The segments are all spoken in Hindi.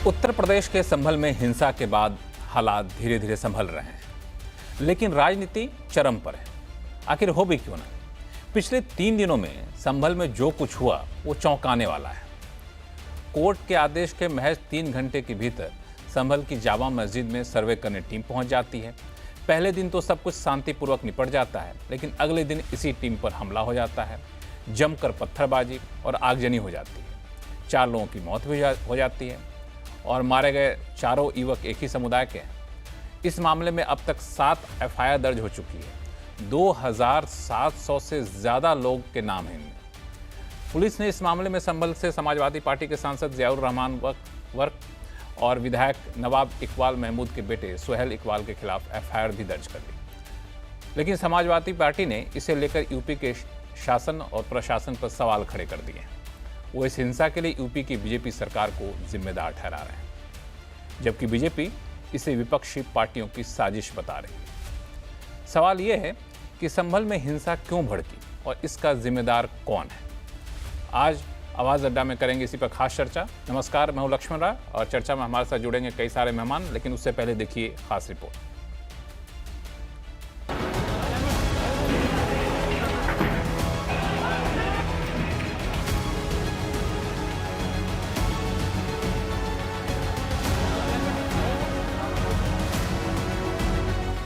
उत्तर प्रदेश के संभल में हिंसा के बाद हालात धीरे धीरे संभल रहे हैं, लेकिन राजनीति चरम पर है। आखिर हो भी क्यों ना? पिछले 3 दिनों में संभल में जो कुछ हुआ वो चौंकाने वाला है। कोर्ट के आदेश के महज 3 घंटे के भीतर संभल की जामा मस्जिद में सर्वे करने टीम पहुंच जाती है। पहले दिन तो सब कुछ शांतिपूर्वक निपट जाता है, लेकिन अगले दिन इसी टीम पर हमला हो जाता है। जमकर पत्थरबाजी और आगजनी हो जाती है। 4 लोगों की मौत भी हो जाती है और मारे गए चारों युवक एक ही समुदाय के हैं। इस मामले में अब तक 7 एफआईआर दर्ज हो चुकी है। 2700 से ज़्यादा लोग के नाम हैं इनमें। पुलिस ने इस मामले में संभल से समाजवादी पार्टी के सांसद जियाउर रहमान वर्क और विधायक नवाब इकबाल महमूद के बेटे सुहेल इकबाल के खिलाफ एफआईआर भी दर्ज कर ली, लेकिन समाजवादी पार्टी ने इसे लेकर यूपी के शासन और प्रशासन पर सवाल खड़े कर दिए हैं। वो इस हिंसा के लिए यूपी की बीजेपी सरकार को जिम्मेदार ठहरा रहे हैं, जबकि बीजेपी इसे विपक्षी पार्टियों की साजिश बता रही है। सवाल ये है कि संभल में हिंसा क्यों भड़की और इसका जिम्मेदार कौन है? आज आवाज़ अड्डा में करेंगे इसी पर खास चर्चा। नमस्कार, मैं हूं लक्ष्मण राय और चर्चा में हमारे साथ जुड़ेंगे कई सारे मेहमान, लेकिन उससे पहले देखिए खास रिपोर्ट।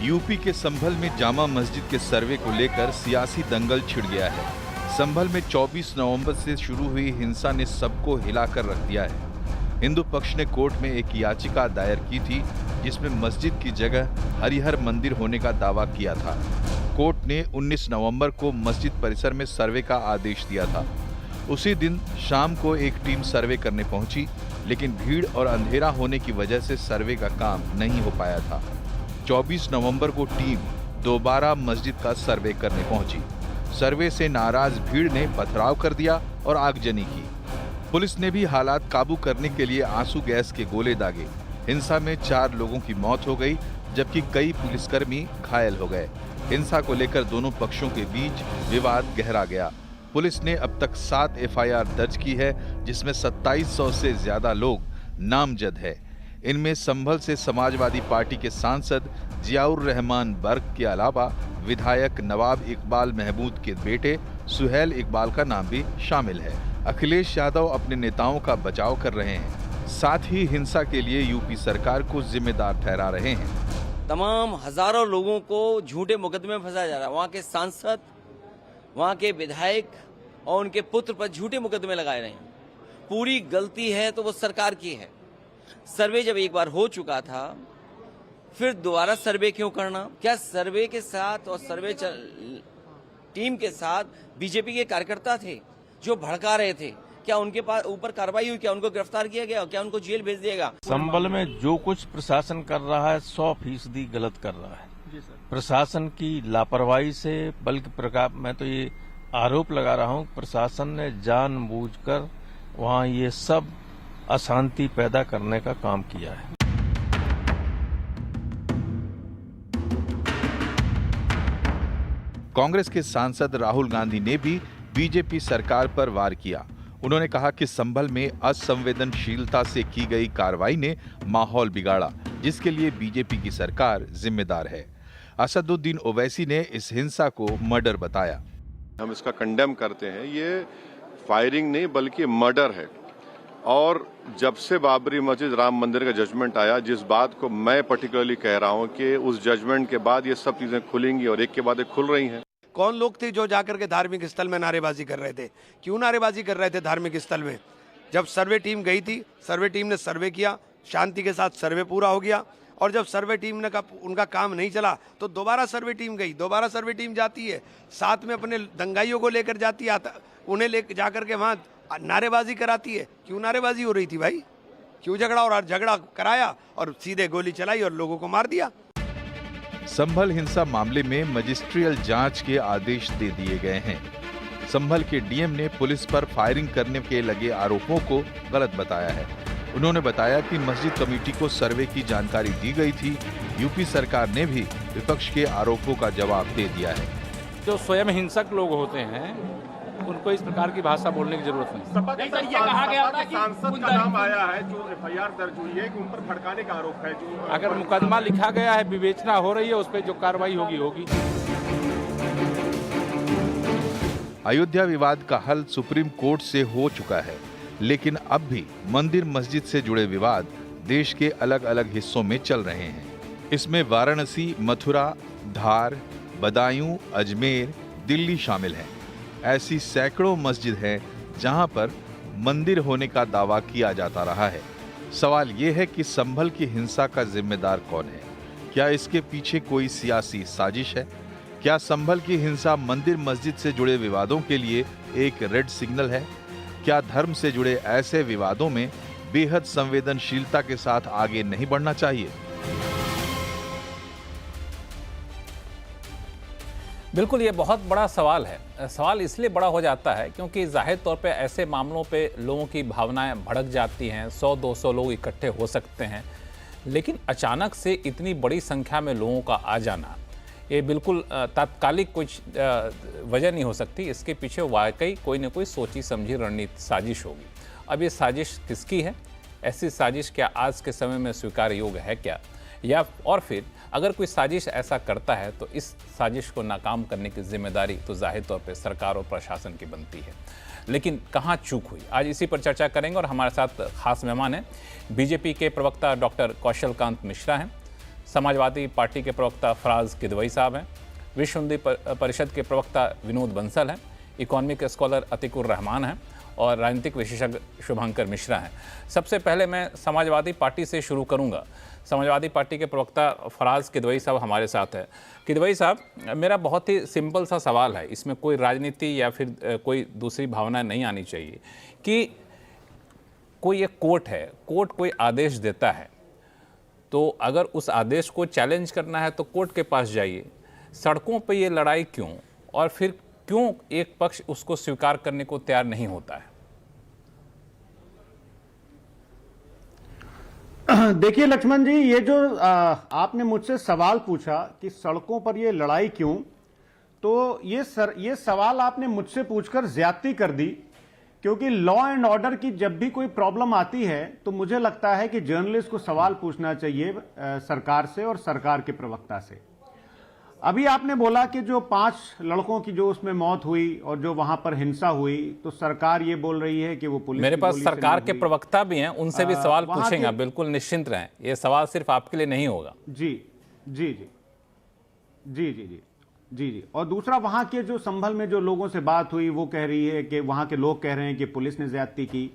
यूपी के संभल में जामा मस्जिद के सर्वे को लेकर सियासी दंगल छिड़ गया है। संभल में 24 नवंबर से शुरू हुई हिंसा ने सबको हिलाकर रख दिया है। हिंदू पक्ष ने कोर्ट में एक याचिका दायर की थी, जिसमें मस्जिद की जगह हरिहर मंदिर होने का दावा किया था। कोर्ट ने 19 नवंबर को मस्जिद परिसर में सर्वे का आदेश दिया था। उसी दिन शाम को एक टीम सर्वे करने पहुंची, लेकिन भीड़ और अंधेरा होने की वजह से सर्वे का काम नहीं हो पाया था। 24 नवंबर को टीम दोबारा मस्जिद का सर्वे करने पहुंची। सर्वे से नाराज भीड़ ने पथराव कर दिया और आगजनी की। पुलिस ने भी हालात काबू करने के लिए आंसू गैस के गोले दागे। हिंसा में 4 लोगों की मौत हो गई, जबकि कई पुलिसकर्मी घायल हो गए। हिंसा को लेकर दोनों पक्षों के बीच विवाद गहरा गया। पुलिस ने अब तक 7 एफआईआर दर्ज की है, जिसमें 2700 से ज्यादा लोग नामजद है। इनमें संभल से समाजवादी पार्टी के सांसद जियाउर रहमान वर्क के अलावा विधायक नवाब इकबाल महमूद के बेटे सुहेल इकबाल का नाम भी शामिल है। अखिलेश यादव अपने नेताओं का बचाव कर रहे हैं, साथ ही हिंसा के लिए यूपी सरकार को जिम्मेदार ठहरा रहे हैं। तमाम हजारों लोगों को झूठे मुकदमे में फंसाया जा रहा है। वहाँ के सांसद, वहाँ के विधायक और उनके पुत्र पर झूठे मुकदमे लगाए रहे हैं। पूरी गलती है तो वो सरकार की है। सर्वे जब एक बार हो चुका था, फिर दोबारा सर्वे क्यों करना? क्या सर्वे के साथ और सर्वे टीम के साथ बीजेपी के कार्यकर्ता थे जो भड़का रहे थे? क्या उनके पास ऊपर कार्रवाई हुई? क्या उनको गिरफ्तार किया गया? क्या उनको जेल भेज दिया गया? संभल में जो कुछ प्रशासन कर रहा है 100% गलत कर रहा है। प्रशासन की लापरवाही से, बल्कि मैं तो ये आरोप लगा रहा हूँ, प्रशासन ने जानबूझकर वहाँ ये सब अशांति पैदा करने का काम किया है। कांग्रेस के सांसद राहुल गांधी ने भी बीजेपी सरकार पर वार किया। उन्होंने कहा कि संभल में असंवेदनशीलता से की गई कार्रवाई ने माहौल बिगाड़ा, जिसके लिए बीजेपी की सरकार जिम्मेदार है। असदुद्दीन ओवैसी ने इस हिंसा को मर्डर बताया। हम इसका कंडेम करते हैं। ये फायरिंग नहीं बल्कि मर्डर है। और जब से बाबरी मस्जिद राम मंदिर का जजमेंट आया, जिस बात को मैं पर्टिकुलरली कह रहा हूं कि उस जजमेंट के बाद ये सब चीजें खुलेंगी और एक के बाद एक खुल रही हैं। कौन लोग थे जो जाकर के धार्मिक स्थल में नारेबाजी कर रहे थे? क्यों नारेबाजी कर रहे थे धार्मिक स्थल में? जब सर्वे टीम गई थी, सर्वे टीम ने सर्वे किया, शांति के साथ सर्वे पूरा हो गया। और जब सर्वे टीम ने उनका काम नहीं चला तो दोबारा सर्वे टीम गई। दोबारा सर्वे टीम जाती है, साथ में अपने दंगाइयों को लेकर जाती है, उन्हें ले जाकर के वहाँ नारेबाजी कराती है। क्यों नारेबाजी हो रही थी भाई? क्यों झगड़ा? और झगड़ा कराया और सीधे गोली चलाई और लोगों को मार दिया। संभल हिंसा मामले में मजिस्ट्रियल जांच के आदेश दे दिए गए हैं। संभल के डीएम ने पुलिस पर फायरिंग करने के लगे आरोपों को गलत बताया है। उन्होंने बताया कि मस्जिद कमेटी को सर्वे की जानकारी दी गई थी। यूपी सरकार ने भी विपक्ष के आरोपों का जवाब दे दिया है। जो स्वयं हिंसक लोग होते हैं उनको इस प्रकार की भाषा बोलने की जरूरत नहीं। सपा के साथ ये कहा गया था कि सांसद का नाम आया है जो एफआईआर दर्ज हुई है कि उन पर भड़काने का आरोप है। जो अगर मुकदमा लिखा गया है, विवेचना हो रही है, उस पर जो कार्रवाई होगी होगी। अयोध्या विवाद का हल सुप्रीम कोर्ट से हो चुका है, लेकिन अब भी मंदिर मस्जिद से जुड़े विवाद देश के अलग अलग हिस्सों में चल रहे हैं। इसमें वाराणसी, मथुरा, धार, बदायूं, अजमेर, दिल्ली शामिल हैं। ऐसी सैकड़ों मस्जिद हैं जहां पर मंदिर होने का दावा किया जाता रहा है। सवाल ये है कि संभल की हिंसा का जिम्मेदार कौन है? क्या इसके पीछे कोई सियासी साजिश है? क्या संभल की हिंसा मंदिर मस्जिद से जुड़े विवादों के लिए एक रेड सिग्नल है? क्या धर्म से जुड़े ऐसे विवादों में बेहद संवेदनशीलता के साथ आगे नहीं बढ़ना चाहिए? बिल्कुल, ये बहुत बड़ा सवाल है। सवाल इसलिए बड़ा हो जाता है क्योंकि जाहिर तौर पे ऐसे मामलों पे लोगों की भावनाएं भड़क जाती हैं। 100-200 लोग इकट्ठे हो सकते हैं, लेकिन अचानक से इतनी बड़ी संख्या में लोगों का आ जाना, ये बिल्कुल तात्कालिक कुछ वजह नहीं हो सकती। इसके पीछे वाकई कोई न कोई सोची समझी रणनीति साजिश होगी। अब ये साजिश किसकी है? ऐसी साजिश क्या आज के समय में स्वीकार योग्य है क्या? या और फिर अगर कोई साजिश ऐसा करता है तो इस साजिश को नाकाम करने की जिम्मेदारी तो जाहिर तौर पे सरकार और प्रशासन की बनती है। लेकिन कहाँ चूक हुई, आज इसी पर चर्चा करेंगे। और हमारे साथ खास मेहमान हैं, बीजेपी के प्रवक्ता डॉक्टर कौशल कांत मिश्रा हैं, समाजवादी पार्टी के प्रवक्ता फराज किदवई साहब हैं, विश्व हिंदू परिषद के प्रवक्ता विनोद बंसल हैं, इकोनॉमिक स्कॉलर अतिकुर रहमान हैं और राजनीतिक विशेषज्ञ शुभंकर मिश्रा हैं। सबसे पहले मैं समाजवादी पार्टी से शुरू करूंगा। समाजवादी पार्टी के प्रवक्ता फराज किदवई साहब हमारे साथ है। किदवई साहब, मेरा बहुत ही सिंपल सा सवाल है, इसमें कोई राजनीति या फिर कोई दूसरी भावना नहीं आनी चाहिए कि कोई एक कोर्ट है, कोर्ट कोई आदेश देता है तो अगर उस आदेश को चैलेंज करना है तो कोर्ट के पास जाइए। सड़कों पे ये लड़ाई क्यों, और फिर क्यों एक पक्ष उसको स्वीकार करने को तैयार नहीं होता है? देखिए लक्ष्मण जी, ये जो आपने मुझसे सवाल पूछा कि सड़कों पर ये लड़ाई क्यों, तो ये सवाल आपने मुझसे पूछकर ज्यादती कर दी, क्योंकि लॉ एंड ऑर्डर की जब भी कोई प्रॉब्लम आती है तो मुझे लगता है कि जर्नलिस्ट को सवाल पूछना चाहिए सरकार से और सरकार के प्रवक्ता से। अभी आपने बोला कि जो 5 लड़कों की जो उसमें मौत हुई और जो वहां पर हिंसा हुई, तो सरकार ये बोल रही है कि वो पुलिस, मेरे पास सरकार के प्रवक्ता भी हैं, उनसे भी सवाल पूछेंगे, आप बिल्कुल निश्चिंत रहें। ये सवाल सिर्फ आपके लिए नहीं होगा। जी जी जी जी जी जी जी जी। और दूसरा, वहां के जो संभल में जो लोगों से बात हुई वो कह रही है कि वहां के लोग कह रहे हैं कि पुलिस ने ज्यादती की।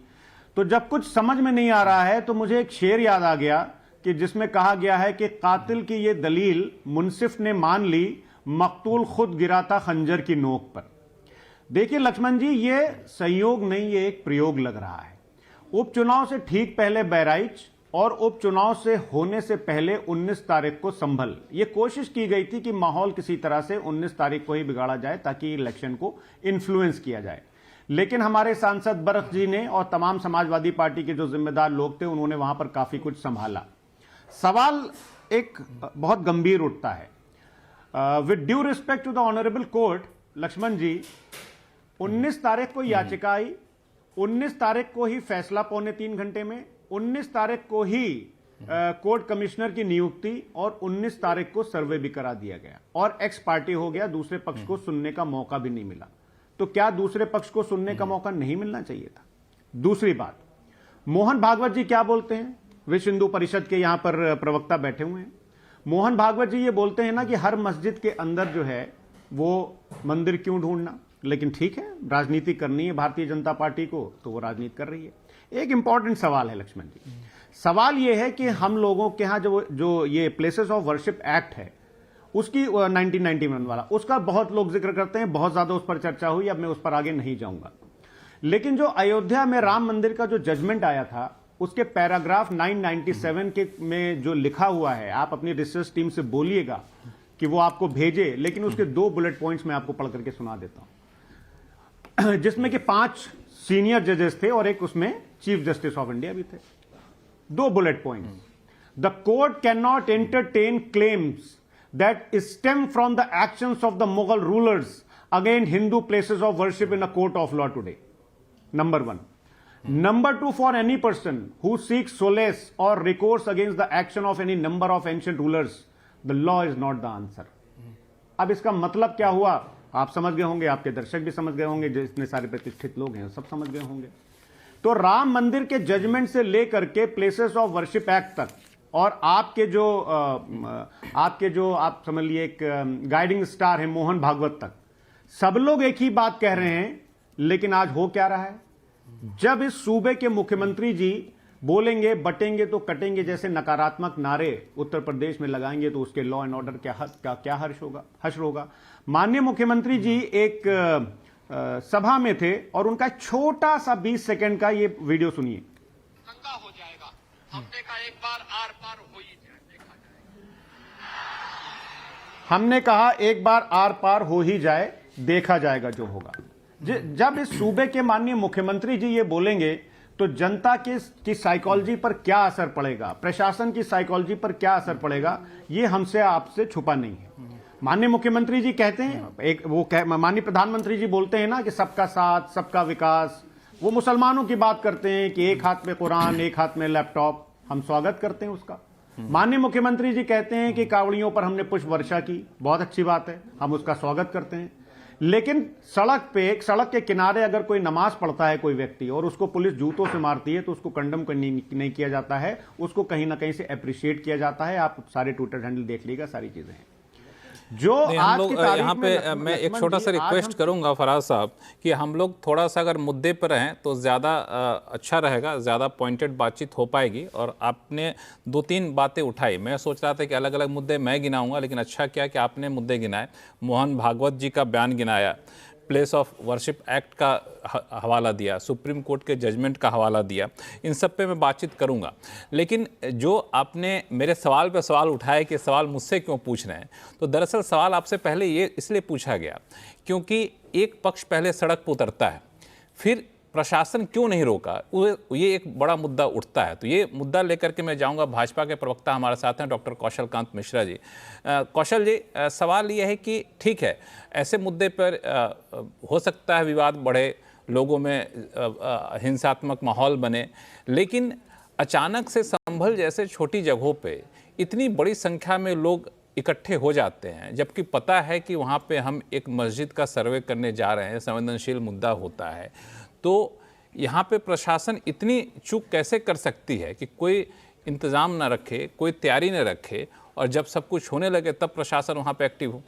तो जब कुछ समझ में नहीं आ रहा है तो मुझे एक शेर याद आ गया कि जिसमें कहा गया है कि कातिल की ये दलील मुंसिफ ने मान ली, मकतूल खुद गिरा था खंजर की नोक पर। देखिए लक्ष्मण जी, ये संयोग नहीं, ये एक प्रयोग लग रहा है। उपचुनाव से ठीक पहले बहराइच और उपचुनाव से होने से पहले 19 तारीख को संभल, ये कोशिश की गई थी कि माहौल किसी तरह से 19 तारीख को ही बिगाड़ा जाए ताकि इलेक्शन को इन्फ्लुएंस किया जाए। लेकिन हमारे सांसद बरख जी ने और तमाम समाजवादी पार्टी के जो जिम्मेदार लोग थे उन्होंने वहां पर काफी कुछ संभाला। सवाल एक बहुत गंभीर उठता है। With due respect to the honourable court, Lakshman ji, 19 तारीख को याचिका आई, 19 तारीख को ही फैसला 2.25 घंटे में, 19 तारीख को ही कोर्ट कमिश्नर की नियुक्ति और 19 तारीख को सर्वे भी करा दिया गया और एक्स पार्टी हो गया। दूसरे पक्ष को सुनने का मौका भी नहीं मिला। तो क्या दूसरे पक्ष को सुनने का मौका नहीं मिलना चाहिए था? दूसरी बात, मोहन भागवत जी क्या बोलते हैं? विश्व हिंदू परिषद के यहां पर प्रवक्ता बैठे हुए हैं। मोहन भागवत जी ये बोलते हैं ना कि हर मस्जिद के अंदर जो है वो मंदिर क्यों ढूंढना। लेकिन ठीक है, राजनीति करनी है भारतीय जनता पार्टी को तो वो राजनीति कर रही है। एक इंपॉर्टेंट सवाल है लक्ष्मण जी, सवाल ये है कि हम लोगों के यहां जो ये प्लेसेस ऑफ वर्शिप एक्ट है उसकी 1991 वाला, उसका बहुत लोग जिक्र करते हैं, बहुत ज्यादा उस पर चर्चा हुई, अब मैं उस पर आगे नहीं जाऊंगा। लेकिन जो अयोध्या में राम मंदिर का जो जजमेंट आया था उसके पैराग्राफ 997 के में जो लिखा हुआ है, आप अपनी रिसर्च टीम से बोलिएगा कि वो आपको भेजे, लेकिन उसके 2 बुलेट पॉइंट्स मैं आपको पढ़ करके सुना देता हूं, जिसमें कि 5 सीनियर जजेस थे और एक उसमें चीफ जस्टिस ऑफ इंडिया भी थे। 2 bullet points. The court can not entertain claims that stem from the actions of the Mughal rulers against Hindu places of worship in a court of law today. Number one. Number two, for any person who seeks solace or recourse against the action of any number of ancient rulers, the law is not the answer. अब इसका मतलब क्या हुआ आप समझ गए होंगे, आपके दर्शक भी समझ गए होंगे, जितने सारे प्रतिष्ठित लोग हैं सब समझ गए होंगे। तो राम मंदिर के जजमेंट से लेकर के प्लेसेस ऑफ वर्शिप एक्ट तक और आपके जो आप समझ लिए एक गाइडिंग स्टार है मोहन भागवत तक, सब लोग एक ही बात कह रहे हैं। लेकिन आज हो क्या रहा है, जब इस सूबे के मुख्यमंत्री जी बोलेंगे बटेंगे तो कटेंगे जैसे नकारात्मक नारे उत्तर प्रदेश में लगाएंगे तो उसके लॉ एंड ऑर्डर क्या हश्र होगा। माननीय मुख्यमंत्री जी एक सभा में थे और उनका छोटा सा 20 सेकंड का ये वीडियो सुनिए। दंगा हो जाएगा, हमने कहा एक बार आर पार हो ही जाए, देखा जाएगा। हमने कहा एक बार आर पार हो ही जाए, देखा जाएगा जो होगा। जब इस सूबे के माननीय मुख्यमंत्री जी ये बोलेंगे तो जनता की साइकोलॉजी पर क्या असर पड़ेगा, प्रशासन की साइकोलॉजी पर क्या असर पड़ेगा, ये हमसे आपसे छुपा नहीं है। माननीय मुख्यमंत्री जी कहते हैं, माननीय प्रधानमंत्री जी बोलते हैं ना कि सबका साथ सबका विकास। वो मुसलमानों की बात करते हैं कि एक हाथ में कुरान एक हाथ में लैपटॉप, हम स्वागत करते हैं उसका। माननीय मुख्यमंत्री जी कहते हैं कि कावड़ियों पर हमने पुष्प वर्षा की, बहुत अच्छी बात है, हम उसका स्वागत करते हैं। लेकिन सड़क के किनारे अगर कोई नमाज पढ़ता है कोई व्यक्ति और उसको पुलिस जूतों से मारती है तो उसको कंडम नहीं किया जाता है, उसको कहीं ना कहीं से अप्रिशिएट किया जाता है। आप सारे ट्विटर हैंडल देख लीजिएगा, सारी चीजें हैं जो आज की तारीख यहाँ पे मैं एक छोटा सा रिक्वेस्ट करूंगा फराज साहब कि हम लोग थोड़ा सा अगर मुद्दे पर रहें तो ज़्यादा अच्छा रहेगा, ज़्यादा पॉइंटेड बातचीत हो पाएगी। और आपने 2-3 बातें उठाई, मैं सोच रहा था कि अलग अलग मुद्दे मैं गिनाऊंगा, लेकिन अच्छा क्या कि आपने मुद्दे गिनाए। मोहन भागवत जी का बयान गिनाया, प्लेस ऑफ वर्शिप एक्ट का हवाला दिया, सुप्रीम कोर्ट के जजमेंट का हवाला दिया, इन सब पे मैं बातचीत करूंगा। लेकिन जो आपने मेरे सवाल पे सवाल उठाए कि सवाल मुझसे क्यों पूछ रहे हैं, तो दरअसल सवाल आपसे पहले ये इसलिए पूछा गया क्योंकि एक पक्ष पहले सड़क पर उतरता है, फिर प्रशासन क्यों नहीं रोका, ये एक बड़ा मुद्दा उठता है। तो ये मुद्दा लेकर के मैं जाऊंगा। भाजपा के प्रवक्ता हमारे साथ हैं डॉक्टर कौशल कांत मिश्रा जी। कौशल जी, सवाल ये है कि ठीक है, ऐसे मुद्दे पर हो सकता है विवाद बढ़े, लोगों में हिंसात्मक माहौल बने, लेकिन अचानक से संभल जैसे छोटी जगहों पे इतनी बड़ी संख्या में लोग इकट्ठे हो जाते हैं, जबकि पता है कि वहाँ पे हम एक मस्जिद का सर्वे करने जा रहे हैं, संवेदनशील मुद्दा होता है। तो यहाँ पे प्रशासन इतनी चूक कैसे कर सकती है कि कोई इंतज़ाम ना रखे, कोई तैयारी ना रखे, और जब सब कुछ होने लगे तब प्रशासन वहाँ पे एक्टिव हो?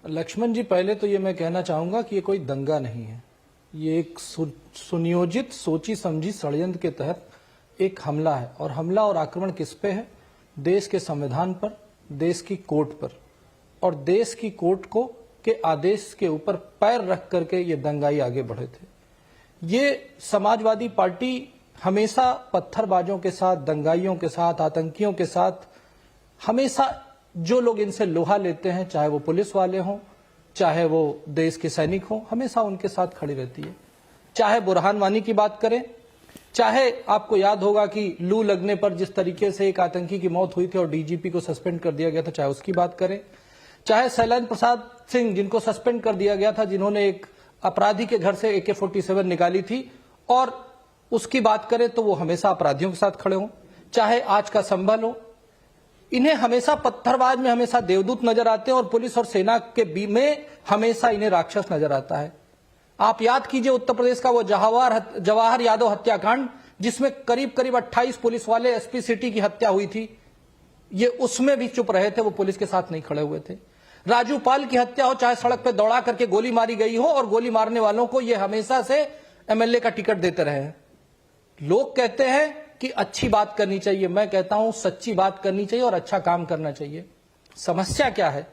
लक्ष्मण जी, पहले तो ये मैं कहना चाहूँगा कि ये कोई दंगा नहीं है, ये एक सुनियोजित सोची समझी षड्यंत्र के तहत एक हमला है। और हमला और आक्रमण किस पे है? देश के संविधान पर, देश की कोर्ट पर, और देश की कोर्ट को के आदेश के ऊपर पैर रख करके ये दंगाई आगे बढ़े थे। ये समाजवादी पार्टी हमेशा पत्थरबाजों के साथ, दंगाइयों के साथ, आतंकियों के साथ, हमेशा जो लोग इनसे लोहा लेते हैं, चाहे वो पुलिस वाले हों, चाहे वो देश के सैनिक हों, हमेशा उनके साथ खड़ी रहती है। चाहे बुरहान वानी की बात करें, चाहे आपको याद होगा कि लू लगने पर जिस तरीके से एक आतंकी की मौत हुई थी और डीजीपी को सस्पेंड कर दिया गया था, चाहे उसकी बात करें, चाहे शैलेंद्र प्रसाद सिंह जिनको सस्पेंड कर दिया गया था, जिन्होंने एक अपराधी के घर से AK-47 निकाली थी, और उसकी बात करें तो वो हमेशा अपराधियों के साथ खड़े हों, चाहे आज का संभल हो, इन्हें हमेशा पत्थरबाज में हमेशा देवदूत नजर आते हैं और पुलिस और सेना के बीच में हमेशा इन्हें राक्षस नजर आता है। आप याद कीजिए उत्तर प्रदेश का वो जवाहर यादव हत्याकांड, जिसमें करीब करीब 28 पुलिस वाले SP सिटी की हत्या हुई थी, ये उसमें भी चुप रहे थे, वो पुलिस के साथ नहीं खड़े हुए थे। राजू पाल की हत्या हो, चाहे सड़क पे दौड़ा करके गोली मारी गई हो, और गोली मारने वालों को ये हमेशा से MLA का टिकट देते रहे हैं। लोग कहते हैं कि अच्छी बात करनी चाहिए, मैं कहता हूं सच्ची बात करनी चाहिए और अच्छा काम करना चाहिए। समस्या क्या है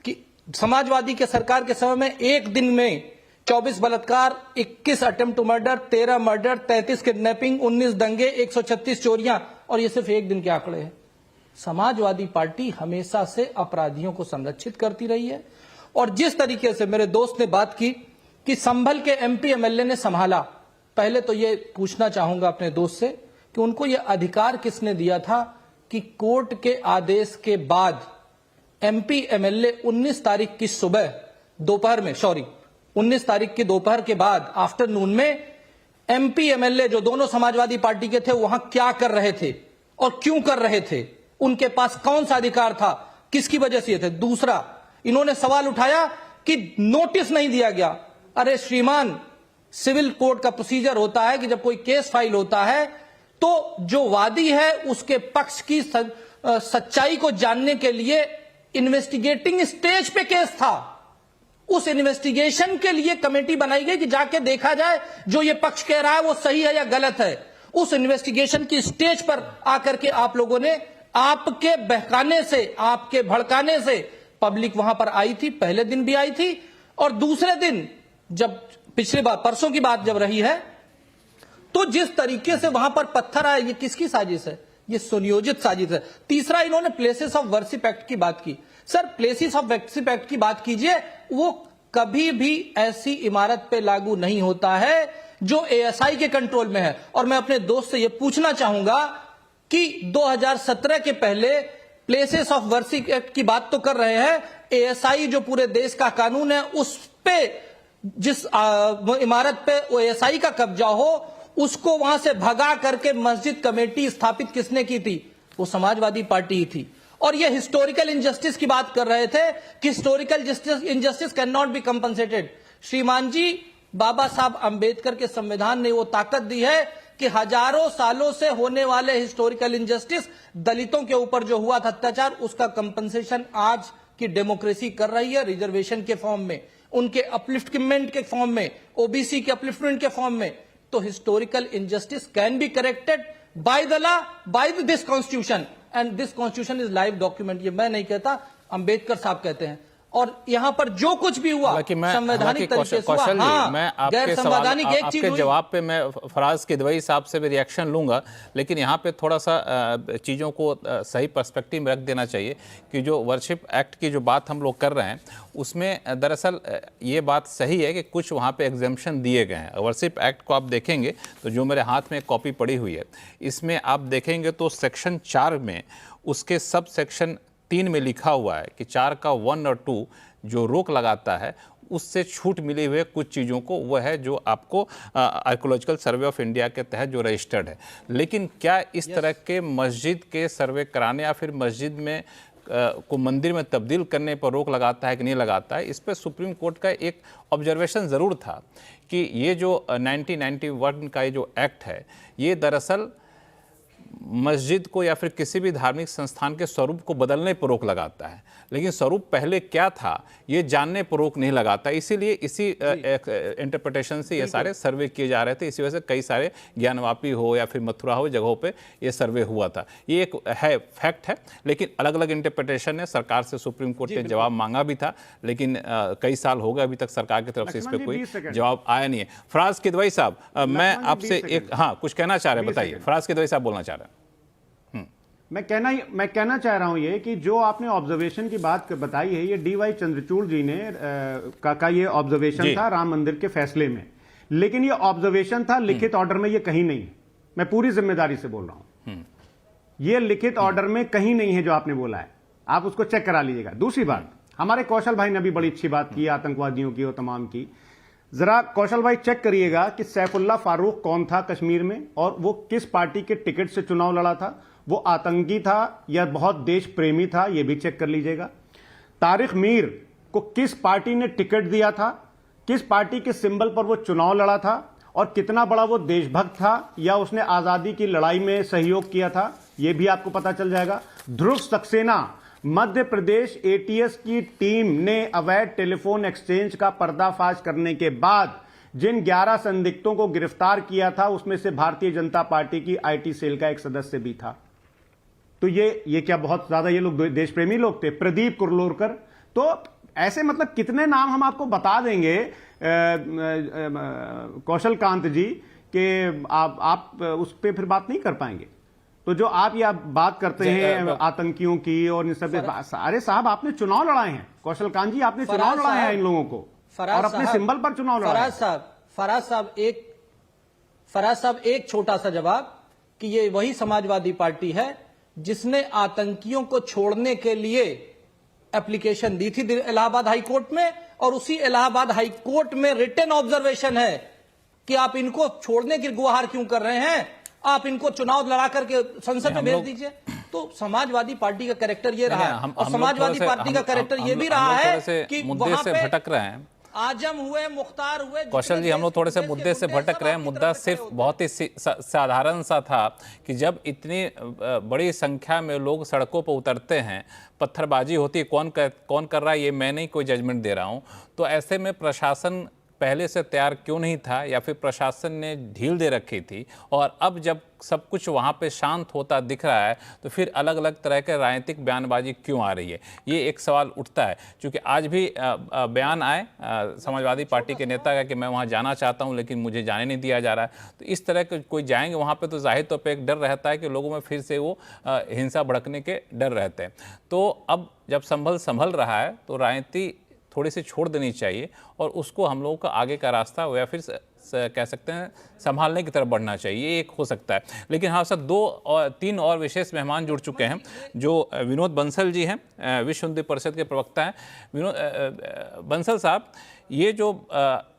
कि समाजवादी के सरकार के समय में एक दिन में 24 बलात्कार, 21 attempt to murder, 13 murder, 33 kidnapping, 19 दंगे, 136 चोरियां, और ये सिर्फ एक दिन के आंकड़े हैं। समाजवादी पार्टी हमेशा से अपराधियों को संरक्षित करती रही है, और जिस तरीके से मेरे दोस्त ने बात की कि संभल के MP MLA ने संभाला, पहले तो ये पूछना चाहूंगा अपने दोस्त से कि उनको ये अधिकार किसने दिया था कि कोर्ट के आदेश के बाद एमपी एमएलए 19 तारीख की सुबह दोपहर में 19 तारीख की दोपहर के बाद आफ्टरनून में एमपी एमएलए जो दोनों समाजवादी पार्टी के थे वहां क्या कर रहे थे और क्यों कर रहे थे, उनके पास कौन सा अधिकार था, किसकी वजह से ये थे। दूसरा, इन्होंने सवाल उठाया कि नोटिस नहीं दिया गया। अरे श्रीमान, सिविल कोर्ट का प्रोसीजर होता है कि जब कोई केस फाइल होता है तो जो वादी है उसके पक्ष की सच्चाई को जानने के लिए इन्वेस्टिगेटिंग स्टेज पे केस था। उस इन्वेस्टिगेशन के लिए कमेटी बनाई गई कि जाके देखा जाए जो ये पक्ष कह रहा है वो सही है या गलत है। उस इन्वेस्टिगेशन की स्टेज पर आकर के आप लोगों ने, आपके बहकाने से, आपके भड़काने से पब्लिक वहां पर आई थी। पहले दिन भी आई थी और दूसरे दिन जब पिछली बार परसों की बात जब रही है तो जिस तरीके से वहां पर पत्थर आए, ये किसकी साजिश है? ये सुनियोजित साजिश है। तीसरा, इन्होंने प्लेसेस ऑफ वर्शिप एक्ट की बात की। Sir, places of worship act की बात कीजिए, वो कभी भी ऐसी इमारत पे लागू नहीं होता है जो एएसआई के कंट्रोल में है। और मैं अपने दोस्त से यह पूछना चाहूंगा कि 2017 के पहले प्लेसेस ऑफ वर्शिप एक्ट की बात तो कर रहे हैं, एएसआई जो पूरे देश का कानून है उस पे जिस इमारत पे एएसआई का कब्जा हो उसको वहां से भगा करके मस्जिद कमेटी स्थापित किसने की थी? वो समाजवादी पार्टी ही थी। और ये हिस्टोरिकल इनजस्टिस की बात कर रहे थे कि historical injustice can not be compensated. श्रीमान जी, बाबा साहब अंबेडकर के संविधान ने वो ताकत दी है कि हजारों सालों से होने वाले हिस्टोरिकल इनजस्टिस, दलितों के ऊपर जो हुआ था अत्याचार, उसका कंपनसेशन आज की डेमोक्रेसी कर रही है रिजर्वेशन के फॉर्म में, उनके अपलिफ्टमेंट के फॉर्म में, ओबीसी के अपलिफ्टमेंट के फॉर्म में। तो historical injustice can be corrected by the law, by this constitution, and this constitution is live document. ये मैं नहीं कहता, अंबेडकर साहब कहते हैं। और यहां पर जो कुछ भी हुआ संवैधानिक तरीके से हुआ। हाँ, मैं आपके सवाल, आपके जवाब पे मैं फराज किदवई साहब से भी रिएक्शन लूंगा, लेकिन यहाँ पे थोड़ा सा चीज़ों को सही पर्सपेक्टिव में रख देना चाहिए कि जो वर्शिप एक्ट की जो बात हम लोग कर रहे हैं उसमें दरअसल ये बात सही है कि कुछ वहाँ पे एग्जेम्पशन दिए गए हैं। वर्शिप एक्ट को आप देखेंगे तो जो मेरे हाथ में एक कॉपी पड़ी हुई है, इसमें आप देखेंगे तो सेक्शन 4 में उसके सब सेक्शन 3 में लिखा हुआ है कि 4 का 1 और 2 जो रोक लगाता है उससे छूट मिले हुए कुछ चीज़ों को, वह है जो आपको आर्कियोलॉजिकल सर्वे ऑफ इंडिया के तहत जो रजिस्टर्ड है। लेकिन क्या इस तरह के मस्जिद के सर्वे कराने या फिर मस्जिद में को मंदिर में तब्दील करने पर रोक लगाता है कि नहीं लगाता है, इस पर सुप्रीम कोर्ट का एक ऑब्जर्वेशन ज़रूर था कि ये जो 1991 का ये जो एक्ट है ये दरअसल मस्जिद को या फिर किसी भी धार्मिक संस्थान के स्वरूप को बदलने पर रोक लगाता है, लेकिन स्वरूप पहले क्या था ये जानने पर रोक नहीं लगाता। इसीलिए इसी इंटरप्रिटेशन से ये सारे सर्वे किए जा रहे थे। इसी वजह से कई सारे ज्ञानवापी हो या फिर मथुरा हो जगहों पे ये सर्वे हुआ था। ये एक है फैक्ट है, लेकिन अलग अलग इंटरप्रिटेशन है। सरकार से सुप्रीम कोर्ट ने जवाब मांगा भी था, लेकिन कई साल हो गए अभी तक सरकार की तरफ से इस पर कोई जवाब आया नहीं है। फराज किदवई साहब, मैं आपसे एक कुछ कहना चाह रहे हैं, बताइए। फराज किदवई साहब बोलना चाह रहे हैं। मैं कहना चाह रहा हूं ये कि जो आपने ऑब्जर्वेशन की बात बताई है, ये डीवाई चंद्रचूड़ जी ने का ये ऑब्जर्वेशन था राम मंदिर के फैसले में, लेकिन ये ऑब्जर्वेशन था, लिखित ऑर्डर में ये कहीं नहीं। मैं पूरी जिम्मेदारी से बोल रहा हूं, ये लिखित ऑर्डर में कहीं नहीं है जो आपने बोला है। आप उसको चेक करा लीजिएगा। दूसरी बात, हमारे कौशल भाई ने भी बड़ी अच्छी बात की आतंकवादियों की और तमाम की। जरा कौशल भाई चेक करिएगा कि सैफुल्ला फारूक कौन था कश्मीर में और वो किस पार्टी के टिकट से चुनाव लड़ा था, वो आतंकी था या बहुत देश प्रेमी था, ये भी चेक कर लीजिएगा। तारिक मीर को किस पार्टी ने टिकट दिया था, किस पार्टी के सिंबल पर वो चुनाव लड़ा था और कितना बड़ा वो देशभक्त था या उसने आजादी की लड़ाई में सहयोग किया था, ये भी आपको पता चल जाएगा। ध्रुव सक्सेना, मध्य प्रदेश एटीएस की टीम ने अवैध टेलीफोन एक्सचेंज का पर्दाफाश करने के बाद जिन 11 संदिग्धों को गिरफ्तार किया था उसमें से भारतीय जनता पार्टी की आईटी सेल का एक सदस्य भी था। तो ये क्या बहुत ज्यादा ये लोग देश प्रेमी लोग थे? प्रदीप कुरलोरकर, तो ऐसे मतलब कितने नाम हम आपको बता देंगे कौशल कांत जी कि आप उस पर फिर बात नहीं कर पाएंगे। तो जो आप ये बात करते हैं आतंकियों की और इन सब, अरे साहब आपने चुनाव लड़ाए हैं, कौशल कांत जी आपने चुनाव लड़ाए हैं इन लोगों को और अपने सिंबल पर चुनाव लड़ाए। फराज साहब एक छोटा सा जवाब कि ये वही समाजवादी पार्टी है जिसने आतंकियों को छोड़ने के लिए एप्लीकेशन दी थी इलाहाबाद हाई कोर्ट में, और उसी इलाहाबाद हाई कोर्ट में रिटन ऑब्जर्वेशन है कि आप इनको छोड़ने की गुहार क्यों कर रहे हैं, आप इनको चुनाव लड़ा करके संसद में भेज दीजिए। तो समाजवादी पार्टी का कैरेक्टर ये रहा है, और समाजवादी पार्टी का कैरेक्टर ये भी रहा है कि मुद्दे से भटक रहे हैं। आजम हुए, मुख्तार हुए, कौशल जी, हम लोग थोड़े से मुद्दे से भटक रहे हैं। मुद्दा सिर्फ बहुत ही साधारण सा था कि जब इतनी बड़ी संख्या में लोग सड़कों पर उतरते हैं, पत्थरबाजी होती है, कौन कर रहा है ये मैं नहीं कोई जजमेंट दे रहा हूं, तो ऐसे में प्रशासन पहले से तैयार क्यों नहीं था, या फिर प्रशासन ने ढील दे रखी थी, और अब जब सब कुछ वहाँ पे शांत होता दिख रहा है तो फिर अलग अलग तरह के राजनीतिक बयानबाजी क्यों आ रही है, ये एक सवाल उठता है। क्योंकि आज भी बयान आए समाजवादी पार्टी के नेता का कि मैं वहाँ जाना चाहता हूँ लेकिन मुझे जाने नहीं दिया जा रहा है, तो इस तरह के कोई जाएंगे वहाँ पे तो जाहिर तौर पे एक डर रहता है कि लोगों में फिर से वो हिंसा भड़कने के डर रहते हैं। तो अब जब संभल रहा है तो राजनीति थोड़ी सी छोड़ देनी चाहिए और उसको हम लोगों का आगे का रास्ता या फिर कह सकते हैं संभालने की तरफ बढ़ना चाहिए, ये एक हो सकता है। लेकिन हाँ सर, 2 और 3 और विशेष मेहमान जुड़ चुके हैं, जो विनोद बंसल जी हैं, विश्व हिंदू परिषद के प्रवक्ता हैं। विनोद बंसल साहब, ये जो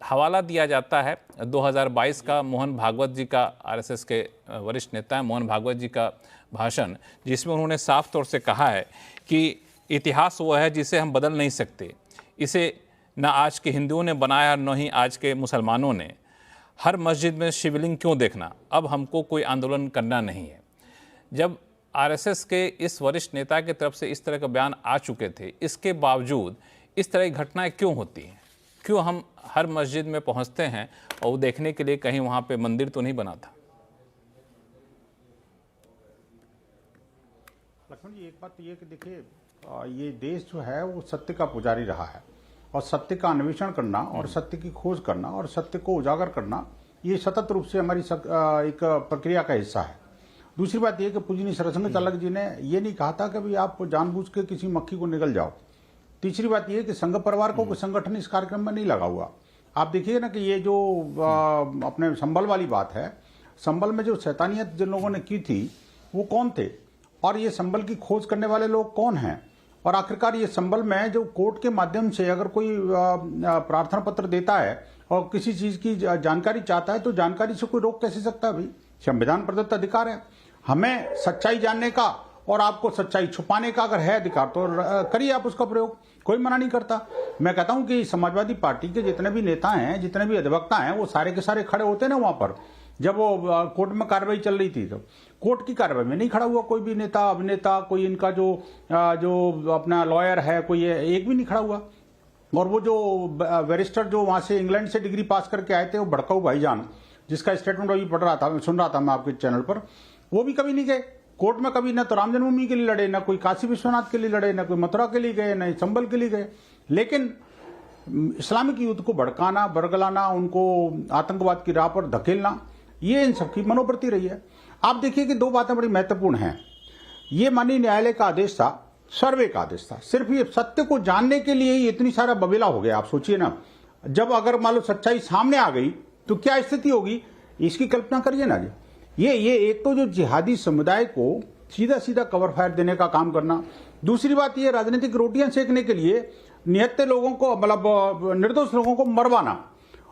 हवाला दिया जाता है 2022 का मोहन भागवत जी का, आरएसएस के वरिष्ठ नेता हैं मोहन भागवत जी का भाषण, जिसमें उन्होंने साफ तौर से कहा है कि इतिहास वो है जिसे हम बदल नहीं सकते, इसे न आज के हिंदुओं ने बनाया न ही आज के मुसलमानों ने, हर मस्जिद में शिवलिंग क्यों देखना, अब हमको कोई आंदोलन करना नहीं है। जब आरएसएस के इस वरिष्ठ नेता की तरफ से इस तरह का बयान आ चुके थे, इसके बावजूद इस तरह की घटनाएं क्यों होती हैं? क्यों हम हर मस्जिद में पहुंचते हैं और वो देखने के लिए कहीं वहाँ पे मंदिर तो नहीं बना था? लक्ष्मण जी, एक बात तो ये कि देखिए, ये देश जो है वो सत्य का पुजारी रहा है, और सत्य का अन्वेषण करना और सत्य की खोज करना और सत्य को उजागर करना, ये सतत रूप से हमारी एक प्रक्रिया का हिस्सा है। दूसरी बात यह कि पूजनीय सरसंघ चालक जी ने ये नहीं कहा था कि भाई आप जानबूझ के किसी मक्खी को निगल जाओ। तीसरी बात यह कि संघ परिवार को कोई संगठन इस कार्यक्रम में नहीं लगा हुआ। आप देखिए ना कि ये जो अपने संभल वाली बात है, संभल में जो शैतानियत जिन लोगों ने की थी वो कौन थे, और ये संभल की खोज करने वाले लोग कौन हैं, और आखिरकार ये संभल में जो कोर्ट के माध्यम से अगर कोई प्रार्थना पत्र देता है और किसी चीज की जानकारी चाहता है तो जानकारी से कोई रोक कैसे सकता है? भाई संविधान प्रदत्त अधिकार है, हमें सच्चाई जानने का और आपको सच्चाई छुपाने का अगर है अधिकार तो करिए आप उसका प्रयोग, कोई मना नहीं करता। मैं कहता हूं कि समाजवादी पार्टी के जितने भी नेता हैं, जितने भी अधिवक्ता हैं, वो सारे के सारे खड़े होते ना वहां पर जब वो कोर्ट में कार्रवाई चल रही थी, तो कोर्ट की कार्रवाई में नहीं खड़ा हुआ कोई भी नेता, अभिनेता, कोई इनका जो अपना लॉयर है, कोई एक भी नहीं खड़ा हुआ। और वो जो बैरिस्टर जो वहां से इंग्लैंड से डिग्री पास करके आए थे, वो भड़काऊ भाईजान, जिसका स्टेटमेंट अभी पढ़ रहा था, सुन रहा था मैं आपके चैनल पर, वो भी कभी नहीं गए कोर्ट में, कभी ना तो राम जन्मभूमि के लिए लड़े, ना कोई काशी विश्वनाथ के लिए लड़े, ना कोई मथुरा के लिए गए, ना संभल के लिए गए। लेकिन इस्लामिक युद्ध को भड़काना, बरगलाना, उनको आतंकवाद की राह पर धकेलना, ये इन सबकी मनोवृत्ति रही है। आप देखिए कि 2 बातें बड़ी महत्वपूर्ण हैं। ये माननीय न्यायालय का आदेश था, सर्वे का आदेश था, सिर्फ ये सत्य को जानने के लिए ही इतनी सारा बबेला हो गया। आप सोचिए ना, जब अगर मान लो सच्चाई सामने आ गई तो क्या स्थिति होगी, इसकी कल्पना करिए ना जी। ये एक तो जो जिहादी समुदाय को सीधा सीधा कवर फायर देने का काम करना, दूसरी बात ये राजनीतिक रोटियां सेकने के लिए निहत्थे लोगों को, मतलब निर्दोष लोगों को मरवाना,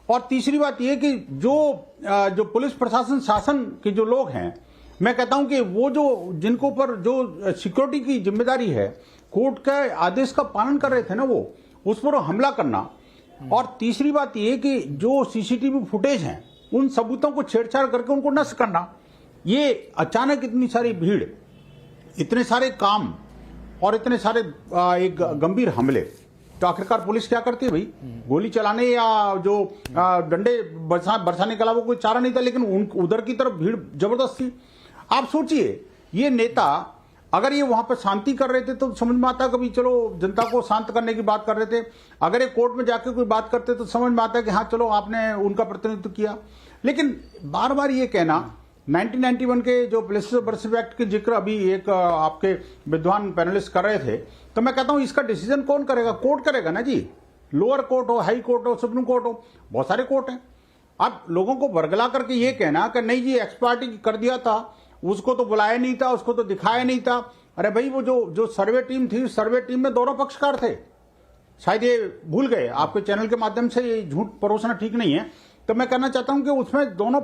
और तीसरी बात यह कि जो पुलिस प्रशासन शासन के जो लोग हैं, मैं कहता हूं कि वो जो जिनको ऊपर जो सिक्योरिटी की जिम्मेदारी है, कोर्ट के आदेश का पालन कर रहे थे ना, वो उस पर हमला करना, और तीसरी बात यह कि जो सीसीटीवी फुटेज हैं उन सबूतों को छेड़छाड़ करके उनको नष्ट करना। ये अचानक इतनी सारी भीड़, इतने सारे काम और इतने सारे एक गंभीर हमले, तो आखिरकार पुलिस क्या करती है भाई? गोली चलाने या जो डंडे बरसाने के अलावा कोई चारा नहीं था, लेकिन उधर की तरफ भीड़ जबरदस्त थी। आप सोचिए, ये नेता अगर ये वहां पर शांति कर रहे थे तो समझ में आता, कभी चलो जनता को शांत करने की बात कर रहे थे, अगर ये कोर्ट में जाके कोई बात करते तो समझ में आता कि हाँ चलो आपने उनका प्रतिनिधित्व किया। लेकिन बार बार ये कहना, 1991 के जो पुलिस वर्शिप एक्ट के जिक्र अभी एक आपके विद्वान पैनलिस्ट कर रहे थे, तो मैं कहता हूं इसका डिसीजन कौन करेगा? कोर्ट करेगा ना जी। लोअर कोर्ट हो, हाई कोर्ट हो, सुप्रीम कोर्ट हो, बहुत सारे कोर्ट हैं। अब लोगों को बरगला करके ये कहना कि नहीं जी एक्स पार्टी कर दिया था, उसको तो बुलाया नहीं था, उसको तो दिखाया नहीं था, अरे भाई वो जो सर्वे टीम थी, सर्वे टीम में दोनों पक्षकार थे, शायद ये भूल गए। आपके चैनल के माध्यम से ये झूठ परोसना ठीक नहीं है। तो मैं कहना चाहता हूं कि उसमें दोनों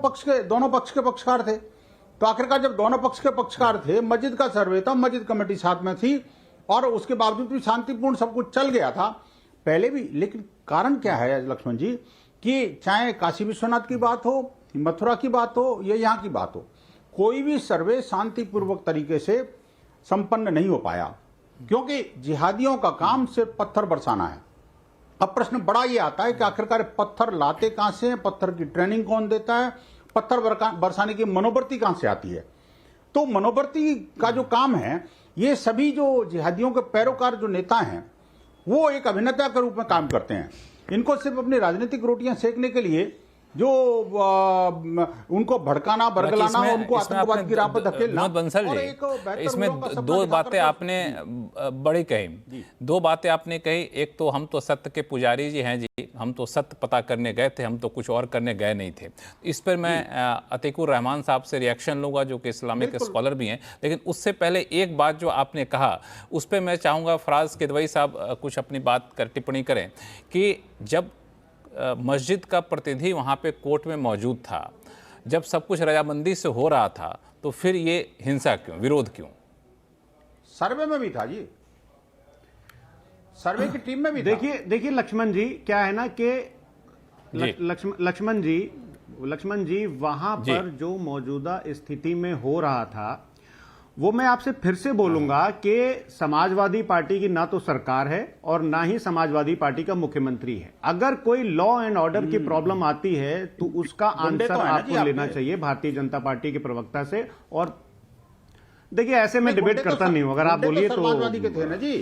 पक्ष के पक्षकार थे। तो आखिरकार जब दोनों पक्ष के पक्षकार थे, मस्जिद का सर्वे था, मस्जिद कमेटी साथ में थी और उसके बावजूद भी शांतिपूर्ण सब कुछ चल गया था पहले भी। लेकिन कारण क्या है लक्ष्मण जी कि चाहे काशी विश्वनाथ की बात हो, मथुरा की बात हो या यहाँ की बात हो, कोई भी सर्वे शांतिपूर्वक तरीके से संपन्न नहीं हो पाया, क्योंकि जिहादियों का काम सिर्फ पत्थर बरसाना है। अब प्रश्न बड़ा ये आता है कि आखिरकार पत्थर लाते कहां से हैं, पत्थर की ट्रेनिंग कौन देता है, पत्थर बरसाने की मनोवृत्ति कहां से आती है। तो मनोवृत्ति का जो काम है, ये सभी जो जिहादियों के पैरोकार जो नेता हैं वो एक अभिनेता के रूप में काम करते हैं। इनको सिर्फ अपनी राजनीतिक रोटियां सेकने के लिए जो उनको भड़काना, बरगलाना, उनको आतंकवाद की राह पर धकेलना। विनोद बंसल जी, इसमें दो बातें आपने बड़ी कही, दो बातें आपने कही। एक तो हम तो सत्य के पुजारी जी हैं जी, हम तो सत्य पता करने गए थे, हम तो कुछ और करने गए नहीं थे। इस पर मैं अतीकुर रहमान साहब से रिएक्शन लूंगा जो कि इस्लामिक स्कॉलर भी हैं। लेकिन उससे पहले एक बात जो आपने कहा उस पर मैं चाहूँगा फराज किदवई साहब कुछ अपनी बात कर टिप्पणी करें कि जब मस्जिद का प्रतिनिधि वहाँ पे कोर्ट में मौजूद था, जब सब कुछ रजामंदी से हो रहा था, तो फिर ये हिंसा क्यों, विरोध क्यों? सर्वे में भी था जी, सर्वे की टीम में भी। देखिए लक्ष्मण जी, क्या है ना कि लक्ष्मण जी वहां पर जो मौजूदा स्थिति में हो रहा था वो मैं आपसे फिर से बोलूंगा कि समाजवादी पार्टी की ना तो सरकार है और ना ही समाजवादी पार्टी का मुख्यमंत्री है। अगर कोई लॉ एंड ऑर्डर की प्रॉब्लम आती है तो उसका आंसर आपको लेना चाहिए भारतीय जनता पार्टी के प्रवक्ता से। और देखिए ऐसे में डिबेट करता नहीं हूं, अगर आप बोलिए तो समाजवादी के थे ना जी।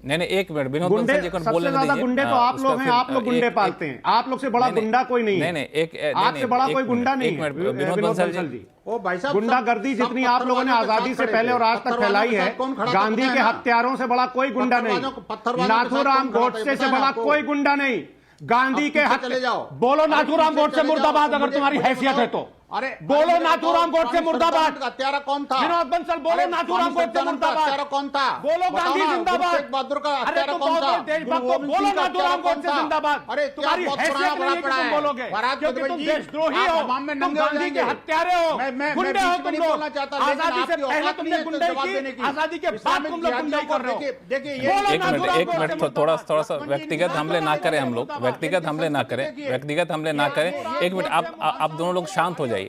नहीं एक मिनट, विनोद गुंडे सबसे ज्यादा गुंडे तो आप लोग हैं, आप लोग गुंडे पालते हैं। आप लोग से बड़ा गुंडा कोई नहीं है। आपसे बड़ा कोई गुंडा नहीं है विनोद बंसल जी। ओ भाई साहब, गुंडागर्दी जितनी आप लोगों ने आजादी से पहले और आज तक फैलाई है, गांधी के हत्यारों से बड़ा कोई गुंडा नहीं, नाथूराम गोडसे से बड़ा कोई गुंडा नहीं। गांधी के चले जाओ, बोलो नाथूराम गोडसे मुर्दाबाद अगर तुम्हारी हैसियत है तो। अरे बोलो नाथूराम गोडसे मुर्दाबाद। हत्यारा कौन था? विनोद बंसल बोलो नाथूराम गोडसे मुर्दाबाद। हत्यारा कौन था? बोलो गांधी जिंदाबाद। शेख बहादुर का हत्यारा कौन था? बोलो नाथूराम गोडसे जिंदाबाद। अरे तुम्हारी हैसियत नहीं है कि तुम बोलोगे, क्योंकि तुम देशद्रोही हो, तुम गांधी के हत्यारे हो, गुंडे हो तुम लोग। आजादी से पहले तुमने गुंडाई की, आजादी के बाद तुम लोग गुंडाई कर रहे हो। देखिए एक मिनट थोड़ा सा व्यक्तिगत हमले ना करें, हम लोग व्यक्तिगत हमले ना करें, व्यक्तिगत हमले ना करें। एक मिनट, आप दोनों लोग शांत हो जाइए,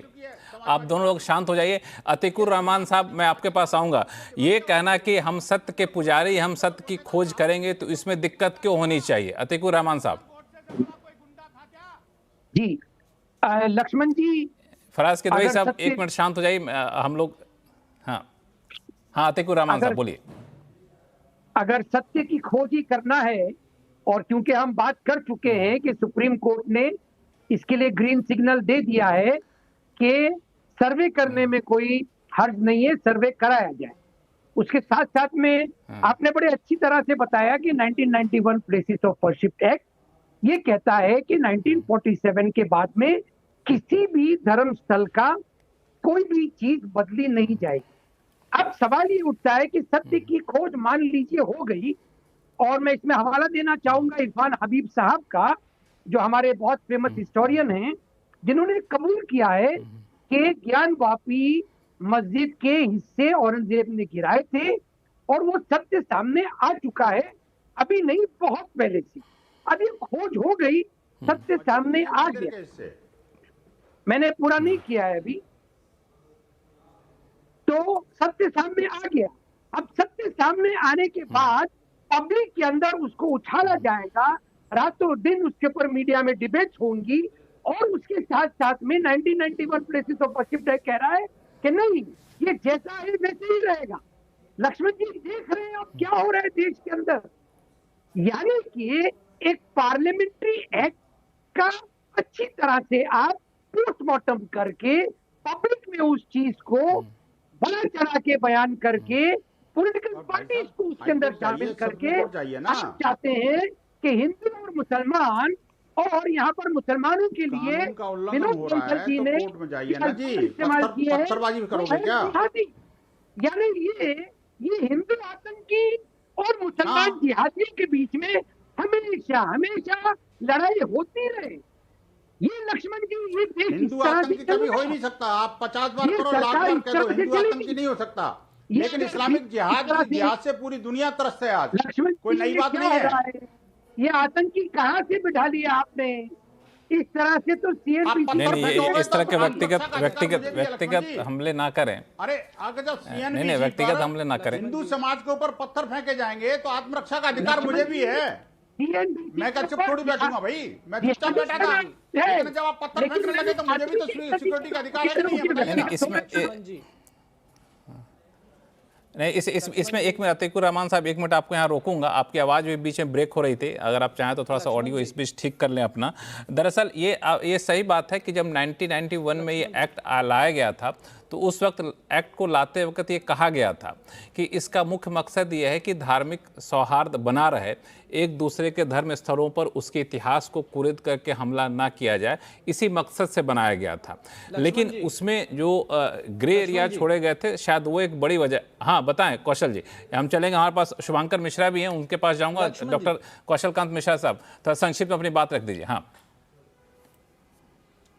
आप दोनों लोग शांत हो जाइए। अतीकुर रहमान साहब, मैं आपके पास आऊंगा। ये कहना कि हम सत्य के पुजारी, हम सत्य की खोज करेंगे, तो इसमें दिक्कत क्यों होनी चाहिए? अतीकुर रहमान साहब जी। लक्ष्मण जी, फराज किदवई साहब एक मिनट शांत हो जाइए, हम लोग। हाँ अतीकुर रहमान साहब बोलिए। अगर सत्य की खोज ही करना है, और क्योंकि हम बात कर चुके हैं कि सुप्रीम कोर्ट ने इसके लिए ग्रीन सिग्नल दे दिया है कि सर्वे करने में कोई हर्ज नहीं है, सर्वे कराया जाए। उसके साथ साथ में आपने बड़े अच्छी तरह से बताया कि 1991 प्लेसेस ऑफ वर्शिप एक्ट ये कहता है कि 1947 के बाद में किसी भी धर्म स्थल का कोई भी चीज बदली नहीं जाएगी। अब सवाल ये उठता है कि सत्य की खोज मान लीजिए हो गई, और मैं इसमें हवाला देना चाहूंगा इरफान हबीब साहब का, जो हमारे बहुत फेमस हिस्टोरियन हैं, जिन्होंने कबूल किया है कि ज्ञान वापी मस्जिद के हिस्से औरंगजेब ने गिराए थे, और वो सत्य सामने आ चुका है, अभी नहीं बहुत पहले से। अब ये खोज हो गई, सत्य सामने आ गया, मैंने पूरा नहीं किया है अभी, तो सत्य सामने आ गया। अब सत्य सामने आने के बाद पब्लिक के अंदर उसको उछाला जाएगा, रातों दिन उसके ऊपर मीडिया में डिबेट्स होंगी, और उसके साथ साथ में 1991 प्लेसेस ऑफ वर्शिप एक्ट कह रहा है कि नहीं, ये जैसा है वैसे ही रहेगा। लक्ष्मण जी देख रहे हैं अब क्या हो रहा है देश के अंदर, यानी कि एक पार्लियामेंट्री एक्ट का अच्छी तरह से आप पोस्टमार्टम करके पब्लिक में उस चीज को बड़ा चढ़ा के बयान करके पॉलिटिकल पार्टीज को उसके अंदर शामिल करके आप चाहते हैं कि हिंदू और मुसलमान, और यहाँ पर मुसलमानों के लिए विनोद बंसल जी ने इस्तेमाल किया है यानी ये हिंदू आतंकी और मुसलमान जिहादियों के बीच में हमेशा हमेशा लड़ाई होती रहे। ये लक्ष्मण जी, ये देश हिंदू आतंकी कभी हो ही नहीं सकता। आप 50 बार करो, लाख बार कह दो, हिंदू आतंकी नहीं हो सकता। लेकिन इस्लामिक जिहाद से पूरी दुनिया त्रस्त है आज। लक्ष्मण कोई नई बात नहीं है। ये आतंकी कहाँ से बिठा लिया आपने? इस तरह से तो सीएनपी नहीं, ये इस तरह के व्यक्तिगत हमले ना करें। अरे अगर जब सीएनपी नहीं, व्यक्तिगत हमले ना करें। हिंदू समाज के ऊपर पत्थर फेंके जाएंगे तो आत्मरक्षा का अधिकार मुझे भी है। मैं क्या चुप थोड़ी बैठूंगा भाई, मैं चुपचाप बैठा था। लेकिन जब आप पत्थर फेंकने लगे तो मुझे भी तो सिक्योरिटी का अधिकार है कि नहीं? नहीं, इसमें एक मिनट अतीकुर रहमान साहब, एक मिनट आपको यहाँ रोकूंगा। आपकी आवाज़ भी बीच में ब्रेक हो रही थी, अगर आप चाहें तो थोड़ा सा ऑडियो इस बीच ठीक कर लें अपना। दरअसल ये सही बात है कि जब 1991 में ये एक्ट लाया गया था तो उस वक्त एक्ट को लाते वक्त ये कहा गया था कि इसका मुख्य मकसद ये है कि धार्मिक सौहार्द बना रहे, एक दूसरे के धर्म स्थलों पर उसके इतिहास को कुरेद करके हमला ना किया जाए, इसी मकसद से बनाया गया था। लेकिन उसमें जो ग्रे एरिया छोड़े गए थे, शायद वो एक बड़ी वजह। हाँ बताएं कौशल जी, हम चलेंगे, हमारे पास शुभांकर मिश्रा भी हैं, उनके पास जाऊंगा। डॉक्टर कौशल कांत मिश्रा साहब, थोड़ा संक्षिप्त में अपनी बात रख दीजिए। हाँ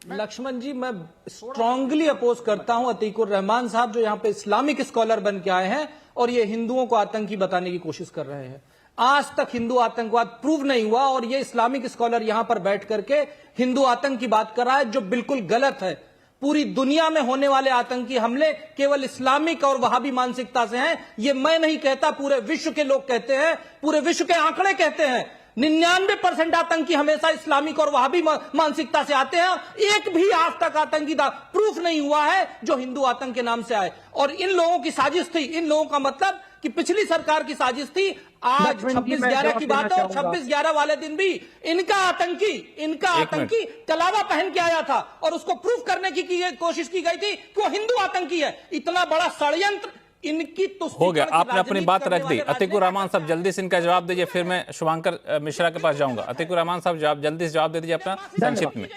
लक्ष्मण जी, मैं स्ट्रांगली अपोज करता हूं अतीकुर रहमान साहब जो यहां पे इस्लामिक स्कॉलर बन के आए हैं और ये हिंदुओं को आतंकी बताने की कोशिश कर रहे हैं। आज तक हिंदू आतंकवाद प्रूव नहीं हुआ और ये इस्लामिक स्कॉलर यहां पर बैठ करके हिंदू आतंक की बात कर रहा है, जो बिल्कुल गलत है। पूरी दुनिया में होने वाले आतंकी हमले केवल इस्लामिक और वहाबी मानसिकता से हैं। ये मैं नहीं कहता, पूरे विश्व के लोग कहते हैं, पूरे विश्व के आंकड़े कहते हैं। 99% आतंकी हमेशा इस्लामिक और वहाबी मानसिकता से आते हैं। एक भी आज तक आतंकी प्रूफ नहीं हुआ है जो हिंदू आतंक के नाम से आए। और इन लोगों की साजिश थी, इन लोगों का मतलब कि पिछली सरकार की साजिश थी। आज 26/11 की बात है और 26/11 वाले दिन भी इनका आतंकी कलावा पहन के आया था और उसको प्रूफ करने की कोशिश की गई थी कि वो हिंदू आतंकी है। इतना बड़ा षड्यंत्र इनकी तो हो गया। आपने अपनी बात रख दी। अतीकुर रहमान साहब जल्दी से इनका जवाब दीजिए, फिर मैं शुभांकर मिश्रा के पास जाऊंगा। अतीकुर रहमान साहब जल्दी से जवाब दे दीजिए अपना संक्षिप्त में।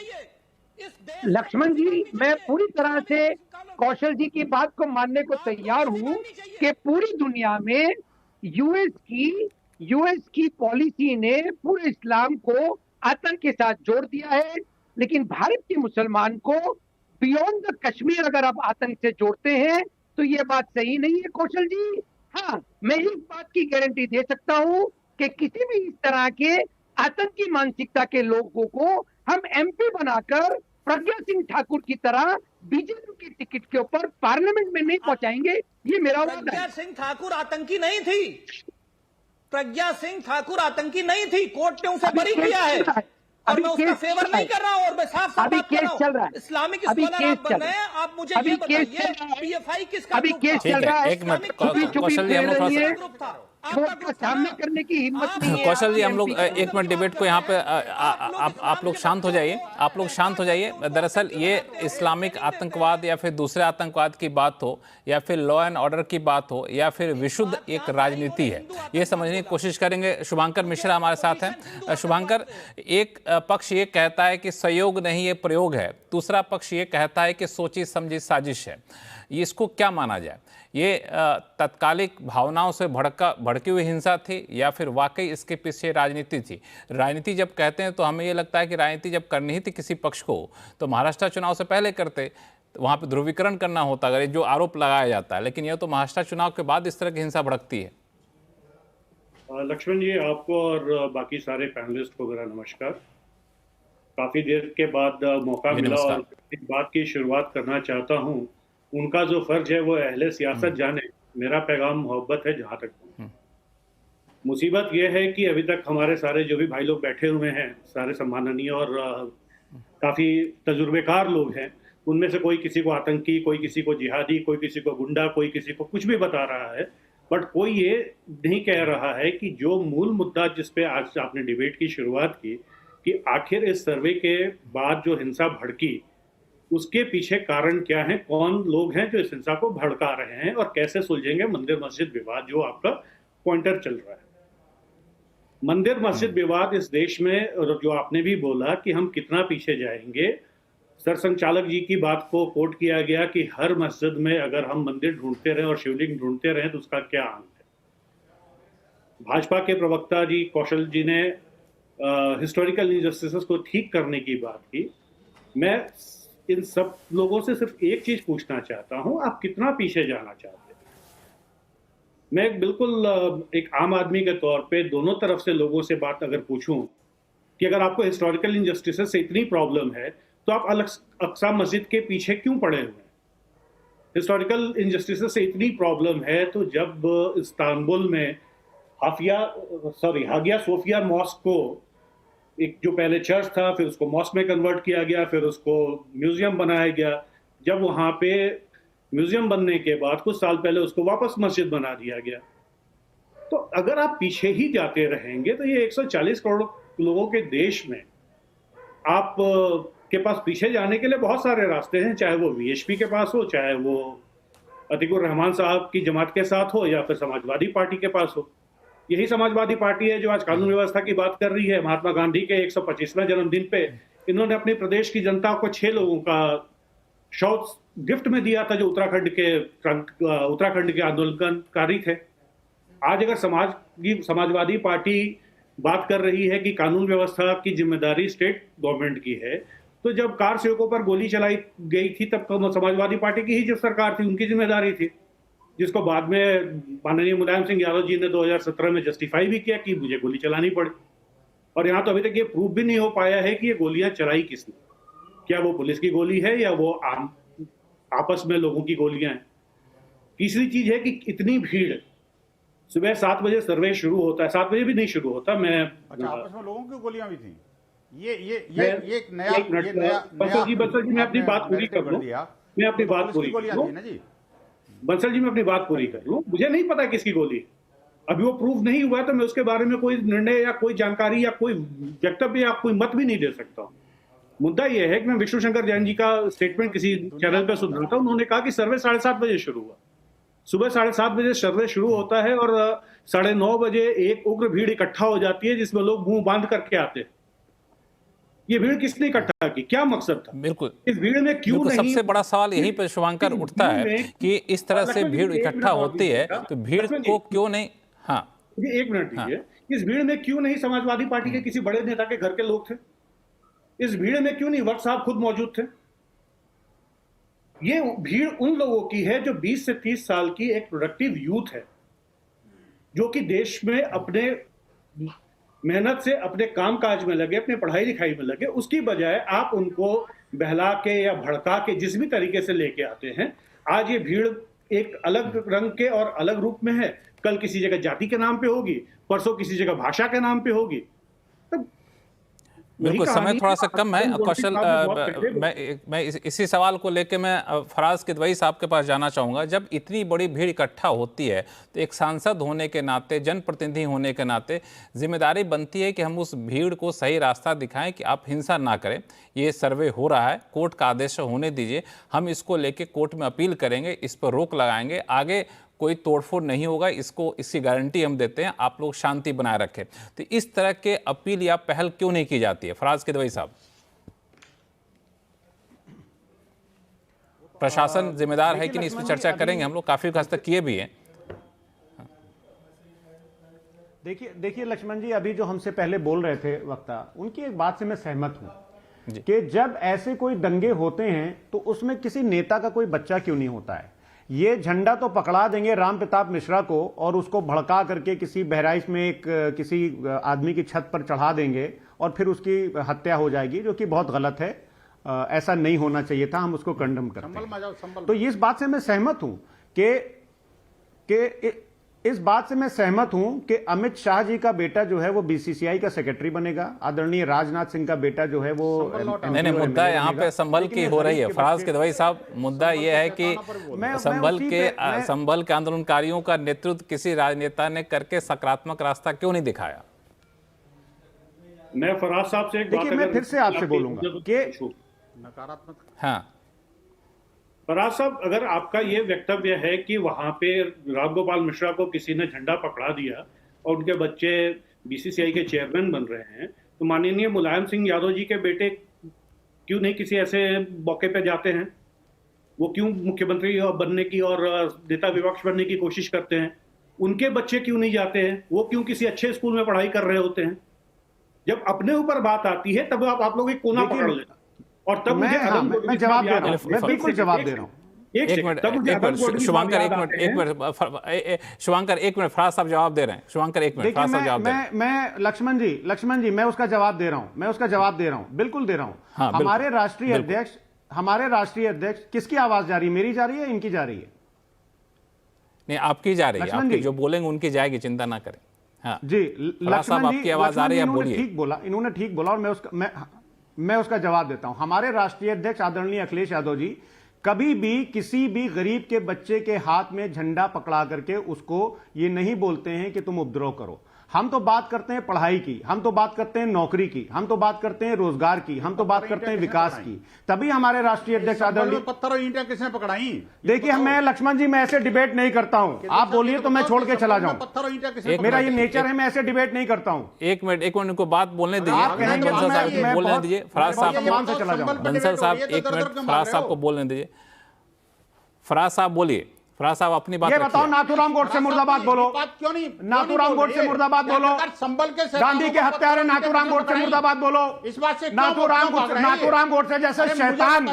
लक्ष्मण जी, मैं पूरी तरह से कौशल जी की बात को मानने को तैयार हूं कि पूरी दुनिया में यूएस की पॉलिसी ने पूरे इस्लाम को आतंक के साथ जोड़ दिया है, लेकिन भारत के मुसलमान को बियॉन्ड द कश्मीर अगर आप आतंक से जोड़ते हैं तो ये बात सही नहीं है कौशल जी। हाँ, मैं इस बात की गारंटी दे सकता हूं कि किसी भी इस तरह के आतंकी मानसिकता के लोगों को हम एमपी बनाकर प्रज्ञा सिंह ठाकुर की तरह बीजेपी की टिकट के ऊपर पार्लियामेंट में नहीं पहुंचाएंगे। ये मेरा वादा है। प्रज्ञा सिंह ठाकुर आतंकी नहीं थी। प्रज्ञा सिंह ठाकुर आतंकी नहीं थी। कोर्ट ने उसे बरी किया है और मैं उसका फेवर नहीं कर रहा हूं और मैं साफ बात कर रहा हूं। इस्लामिक स्कॉलर आप बन रहे हैं, आप मुझे ये बताइए पीएफआई किसका अभी केस चल रहा है। एक मिनट कौशल जी, हम लोग कोर्ट का सामना करने की हिम्मत नहीं है। कौशल जी, हम लोग एक मिनट डिबेट को यहाँ पे आप लोग शांत हो जाइए, आप लोग शांत हो जाइए। दरअसल ये इस्लामिक आतंकवाद या फिर दूसरे आतंकवाद की बात हो या फिर लॉ एंड ऑर्डर की बात हो या फिर विशुद्ध एक राजनीति है, ये समझने की कोशिश करेंगे। शुभांकर मिश्रा हमारे साथ हैं। शुभांकर, एक पक्ष ये कहता है कि सहयोग नहीं ये प्रयोग है, दूसरा पक्ष ये कहता है कि सोची समझी साजिश है। ये इसको क्या माना जाए? ये तत्कालिक भावनाओं से भड़की हुई हिंसा थी या फिर वाकई इसके पीछे राजनीति थी? राजनीति जब कहते हैं तो हमें ये लगता है कि राजनीति जब करनी ही थी किसी पक्ष को तो महाराष्ट्र चुनाव से पहले करते, वहाँ पे ध्रुवीकरण करना होता अगर जो आरोप लगाया जाता है। लेकिन यह तो महाराष्ट्र चुनाव के बाद इस तरह की हिंसा भड़कती है। लक्ष्मण जी, आपको और बाकी सारे पैनलिस्ट को मेरा नमस्कार। काफी देर के बाद मौका मिला और इस बात की शुरुआत करना चाहता हूँ। उनका जो फर्ज है वो अहले सियासत जाने, मेरा पैगाम मोहब्बत है जहां तक। मुसीबत यह है कि अभी तक हमारे सारे जो भी भाई लोग बैठे हुए हैं, सारे सम्माननीय और काफी तजुर्बेकार लोग हैं, उनमें से कोई किसी को आतंकी, कोई किसी को जिहादी, कोई किसी को गुंडा, कोई किसी को कुछ भी बता रहा है, बट कोई ये नहीं कह रहा है कि जो मूल मुद्दा जिसपे आज आपने डिबेट की शुरुआत की कि आखिर इस सर्वे के बाद जो हिंसा भड़की उसके पीछे कारण क्या है, कौन लोग हैं जो इस हिंसा को भड़का रहे हैं और कैसे सुलझेंगे मंदिर मस्जिद विवाद, जो आपका पॉइंटर चल रहा है। मंदिर मस्जिद विवाद इस देश में, और जो आपने भी बोला कि हम कितना पीछे जाएंगे, सरसंघचालक जी की बात को कोट किया गया कि हर मस्जिद में अगर हम मंदिर ढूंढते रहें और शिवलिंग ढूंढते रहें तो उसका क्या अंत है। भाजपा के प्रवक्ता जी कौशल जी ने हिस्टोरिकल इनजस्टिसेस को ठीक करने की बात की। मैं इन सब लोगों से सिर्फ एक चीज पूछना चाहता हूं, आप कितना पीछे जाना चाहते हैं? मैं बिल्कुल एक आम आदमी के तौर पे दोनों तरफ से लोगों से बात अगर पूछूं कि अगर आपको हिस्टोरिकल इनजस्टिसेस से इतनी प्रॉब्लम है तो आप अल-अक्सा मस्जिद के पीछे क्यों पड़े हुए हैं? हिस्टोरिकल इनजस्टिसेस से इतनी प्रॉब्लम है तो जब इस्तांबुल में हागिया सोफिया मॉस्क को, एक जो पहले चर्च था फिर उसको मॉस्क में कन्वर्ट किया गया, फिर उसको म्यूजियम बनाया गया, जब वहां पे म्यूजियम बनने के बाद कुछ साल पहले उसको वापस मस्जिद बना दिया गया। तो अगर आप पीछे ही जाते रहेंगे तो ये 140 करोड़ लोगों के देश में आप के पास पीछे जाने के लिए बहुत सारे रास्ते हैं, चाहे वो वीएचपी के पास हो, चाहे वो अतीकुर रहमान साहब की जमात के साथ हो, या फिर समाजवादी पार्टी के पास हो। यही समाजवादी पार्टी है जो आज कानून व्यवस्था की बात कर रही है। महात्मा गांधी के 125वें जन्मदिन पे इन्होंने अपने प्रदेश की जनता को 6 लोगों का शव गिफ्ट में दिया था जो उत्तराखंड के आंदोलनकारी थे। आज अगर समाजवादी पार्टी बात कर रही है कि कानून व्यवस्था की जिम्मेदारी स्टेट गवर्नमेंट की है, तो जब कार सेवकों पर गोली चलाई गई थी तब समाजवादी पार्टी की ही जो सरकार थी उनकी जिम्मेदारी थी, जिसको बाद में माननीय मुलायम सिंह यादव जी ने 2017 में जस्टिफाई भी किया कि मुझे गोली चलानी पड़ी। और यहाँ तो अभी तक ये प्रूफ भी नहीं हो पाया है कि ये गोलियां चलाई किसने, क्या वो पुलिस की गोली है या वो आपस में लोगों की गोलियां हैं। तीसरी चीज है कि इतनी भीड़, सुबह 7 बजे सर्वे शुरू होता है, 7 बजे भी नहीं शुरू होता। मैं आपस में लोगों की गोलियां भी थी। ये एक बंसल जी मैं अपनी बात पूरी कर लूं। मैं अपनी बात पूरी कर लूं। बंसल जी मैं अपनी बात पूरी कर लूं। मुझे नहीं पता किसकी गोली, अभी वो प्रूफ नहीं हुआ तो मैं उसके बारे में कोई निर्णय या कोई जानकारी या कोई वक्तव्य या कोई मत भी नहीं दे सकता हूं। मुद्दा यह है कि मैं विष्णु शंकर जैन जी का स्टेटमेंट किसी चैनल पर सुन रहा था, उन्होंने कहा कि सर्वे 7:30 बजे शुरू हुआ। सुबह 7:30 बजे सर्वे शुरू होता है और 9:30 बजे एक उग्र भीड़ इकट्ठा हो जाती है जिसमें लोग मुंह बांध करके आते हैं। ये भीड़ किसने इकट्ठा की, क्या मकसद था? बिल्कुल, इस भीड़ में क्यों नहीं? सबसे बड़ा सवाल यहीं पर शुभांकर उठता है कि इस तरह से भीड़ इकट्ठा होती है तो भीड़ को क्यों नहीं। हाँ, एक मिनट दीजिए। इस भीड़ में क्यों नहीं समाजवादी पार्टी के किसी बड़े नेता के घर के लोग थे? इस भीड़ में क्यों नहीं वक्त साहब खुद मौजूद थे? ये भीड़ उन लोगों की है जो 20 से 30 साल की एक प्रोडक्टिव यूथ है, जो कि देश में अपने मेहनत से अपने कामकाज में लगे, अपने पढ़ाई लिखाई में लगे। उसकी बजाय आप उनको बहला के या भड़का के जिस भी तरीके से लेके आते हैं, आज ये भीड़ एक अलग रंग के और अलग रूप में है। कल किसी जगह जाति के नाम पे होगी, परसों किसी जगह भाषा के नाम पे होगी। बिल्कुल, समय थोड़ा सा कम है कौशल। मैं इसी सवाल को लेकर मैं फराज किदवई साहब के पास जाना चाहूँगा। जब इतनी बड़ी भीड़ इकट्ठा होती है तो एक सांसद होने के नाते, जनप्रतिनिधि होने के नाते जिम्मेदारी बनती है कि हम उस भीड़ को सही रास्ता दिखाएं कि आप हिंसा ना करें। ये सर्वे हो रहा है, कोर्ट का आदेश होने दीजिए, हम इसको लेके कोर्ट में अपील करेंगे, इस पर रोक लगाएंगे, आगे कोई तोड़फोड़ नहीं होगा, इसकी गारंटी हम देते हैं, आप लोग शांति बनाए रखें। तो इस तरह के अपील या पहल क्यों नहीं की जाती है? फराज किदवई साहब, प्रशासन जिम्मेदार है कि नहीं, इस पर चर्चा करेंगे हम लोग, काफी हद तक किए भी हैं। देखिए लक्ष्मण जी, अभी जो हमसे पहले बोल रहे थे वक्ता, उनकी एक बात से मैं सहमत हूं कि जब ऐसे कोई दंगे होते हैं तो उसमें किसी नेता का कोई बच्चा क्यों नहीं होता है। ये झंडा तो पकड़ा देंगे राम प्रताप मिश्रा को और उसको भड़का करके किसी बहराइच में किसी आदमी की छत पर चढ़ा देंगे और फिर उसकी हत्या हो जाएगी, जो कि बहुत गलत है। ऐसा नहीं होना चाहिए था, हम उसको कंडम करते हैं। तो इस बात से मैं सहमत हूं कि इस बात से मैं सहमत हूं कि अमित शाह जी का बेटा जो है वो बीसीसीआई का सेक्रेटरी बनेगा, आदरणीय राजनाथ सिंह का बेटा जो है वो नहीं, मुद्दा यहाँ पे संभल की हो रही है। फराज किदवई साहब, मुद्दा ये है कि संभल के आंदोलनकारियों का नेतृत्व किसी राजनेता ने करके सकारात्मक रास्ता क्यों नहीं दिखाया? मैं फराज साहब से एक बात, मैं फिर से आपसे बोलूंगा कि नकारात्मक, हाँ फराज साहब, अगर आपका ये वक्तव्य है कि वहां पे रामगोपाल मिश्रा को किसी ने झंडा पकड़ा दिया और उनके बच्चे बीसीसीआई के चेयरमैन बन रहे हैं, तो माननीय मुलायम सिंह यादव जी के बेटे क्यों नहीं किसी ऐसे मौके पे जाते हैं? वो क्यों मुख्यमंत्री बनने की और नेता विपक्ष बनने की कोशिश करते हैं? उनके बच्चे क्यों नहीं जाते हैं? वो क्यों किसी अच्छे स्कूल में पढ़ाई कर रहे होते हैं? जब अपने ऊपर बात आती है तब आप लोग एक कोना पकड़ लेना, और तब मैं जवाब दे रहा हूं, मैं बिल्कुल जवाब दे रहा हूं। एक मिनट शुभांकर, एक मिनट फराज साहब जवाब दे रहे हैं। शुभांकर एक मिनट, फराज साहब जवाब दे रहे हैं। मैं लक्ष्मण जी मैं उसका जवाब दे रहा हूं, बिल्कुल दे रहा हूं। हमारे राष्ट्रीय अध्यक्ष किसकी आवाज जा रही है? मेरी जा रही है, इनकी जा रही है? नहीं, आपकी जा रही है, आपकी जो बोलेंगे उनकी जाएगी, चिंता ना करें। हाँ जी, लक्ष्मण जी आपकी आवाज आ रही है, आप बोलिए। इन्होंने ठीक बोला और मैं उसका जवाब देता हूं। हमारे राष्ट्रीय अध्यक्ष आदरणीय अखिलेश यादव जी कभी भी किसी भी गरीब के बच्चे के हाथ में झंडा पकड़ा करके उसको ये नहीं बोलते हैं कि तुम उपद्रव करो। हम तो बात करते हैं पढ़ाई की, हम तो बात करते हैं नौकरी की, हम तो बात करते हैं रोजगार की, हम तो बात करते हैं विकास की। तभी हमारे राष्ट्रीय अध्यक्ष आदरणीय पत्थर और ईंटें किसने पकड़ाई? देखिए, मैं लक्ष्मण जी मैं ऐसे डिबेट नहीं करता हूं। आप बोलिए तो मैं छोड़ के चला जाऊं। पत्थर और ईंटें किसने? मेरा ये नेचर है, मैं ऐसे डिबेट नहीं करता हूं। एक मिनट उनको बात बोलने दीजिए, बंसल साहब को बोलने दीजिए। फराज साहब, बंसल साहब एक मिनट, फराज साहब को बोलने दीजिए। फराज साहब बोलिए, फराज साहब अपनी बात ये बताओ, नाथूराम गोडसे मुर्दाबाद बोलो। बात क्यों नहीं? नाथूराम गोडसे मुर्दाबाद बोलो। संभल के गांधी के हत्यारे नाथूराम गोडसे मुर्दाबाद बोलो। इस बात से नाथूराम गोडसे जैसे शैतान,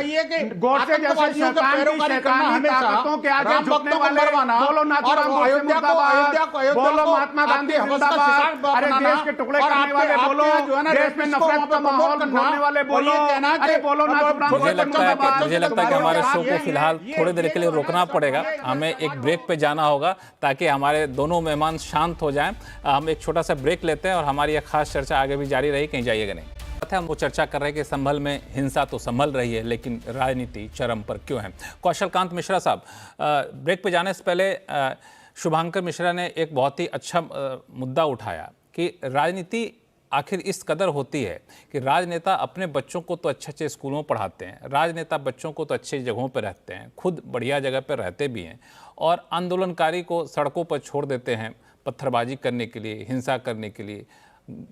गोडसे जैसे शैतान की शैतानी ताकतों के आगे झुकने वाले बोलो नाथूराम गोडसे मुर्दाबाद, बोलो महात्मा गांधी जिंदाबाद, अरे देश के टुकड़े करने वाले बोलो, देश में नफरत का माहौल बनाने वाले बोलो, अरे बोलो नाथूराम गोडसे मुर्दाबाद। मुझे लगता है कि हमारे शो को फिलहाल थोड़ी देर के लिए रोकना पड़ेगा, हमें एक ब्रेक पे जाना होगा ताकि हमारे दोनों मेहमान शांत हो जाएं। हम एक छोटा सा ब्रेक लेते हैं और हमारी यह खास चर्चा आगे भी जारी रही, कहीं जाइएगा नहीं। हम वो चर्चा कर रहे हैं कि संभल में हिंसा तो संभल रही है, लेकिन राजनीति चरम पर क्यों है। कौशल कांत मिश्रा साहब, ब्रेक पे जाने से पहले शुभांकर मिश्रा ने एक बहुत ही अच्छा मुद्दा उठाया कि राजनीति आखिर इस कदर होती है कि राजनेता अपने बच्चों को तो अच्छे अच्छे स्कूलों में पढ़ाते हैं, राजनेता बच्चों को तो अच्छी जगहों पर रहते हैं, खुद बढ़िया जगह पर रहते भी हैं, और आंदोलनकारी को सड़कों पर छोड़ देते हैं पत्थरबाजी करने के लिए, हिंसा करने के लिए।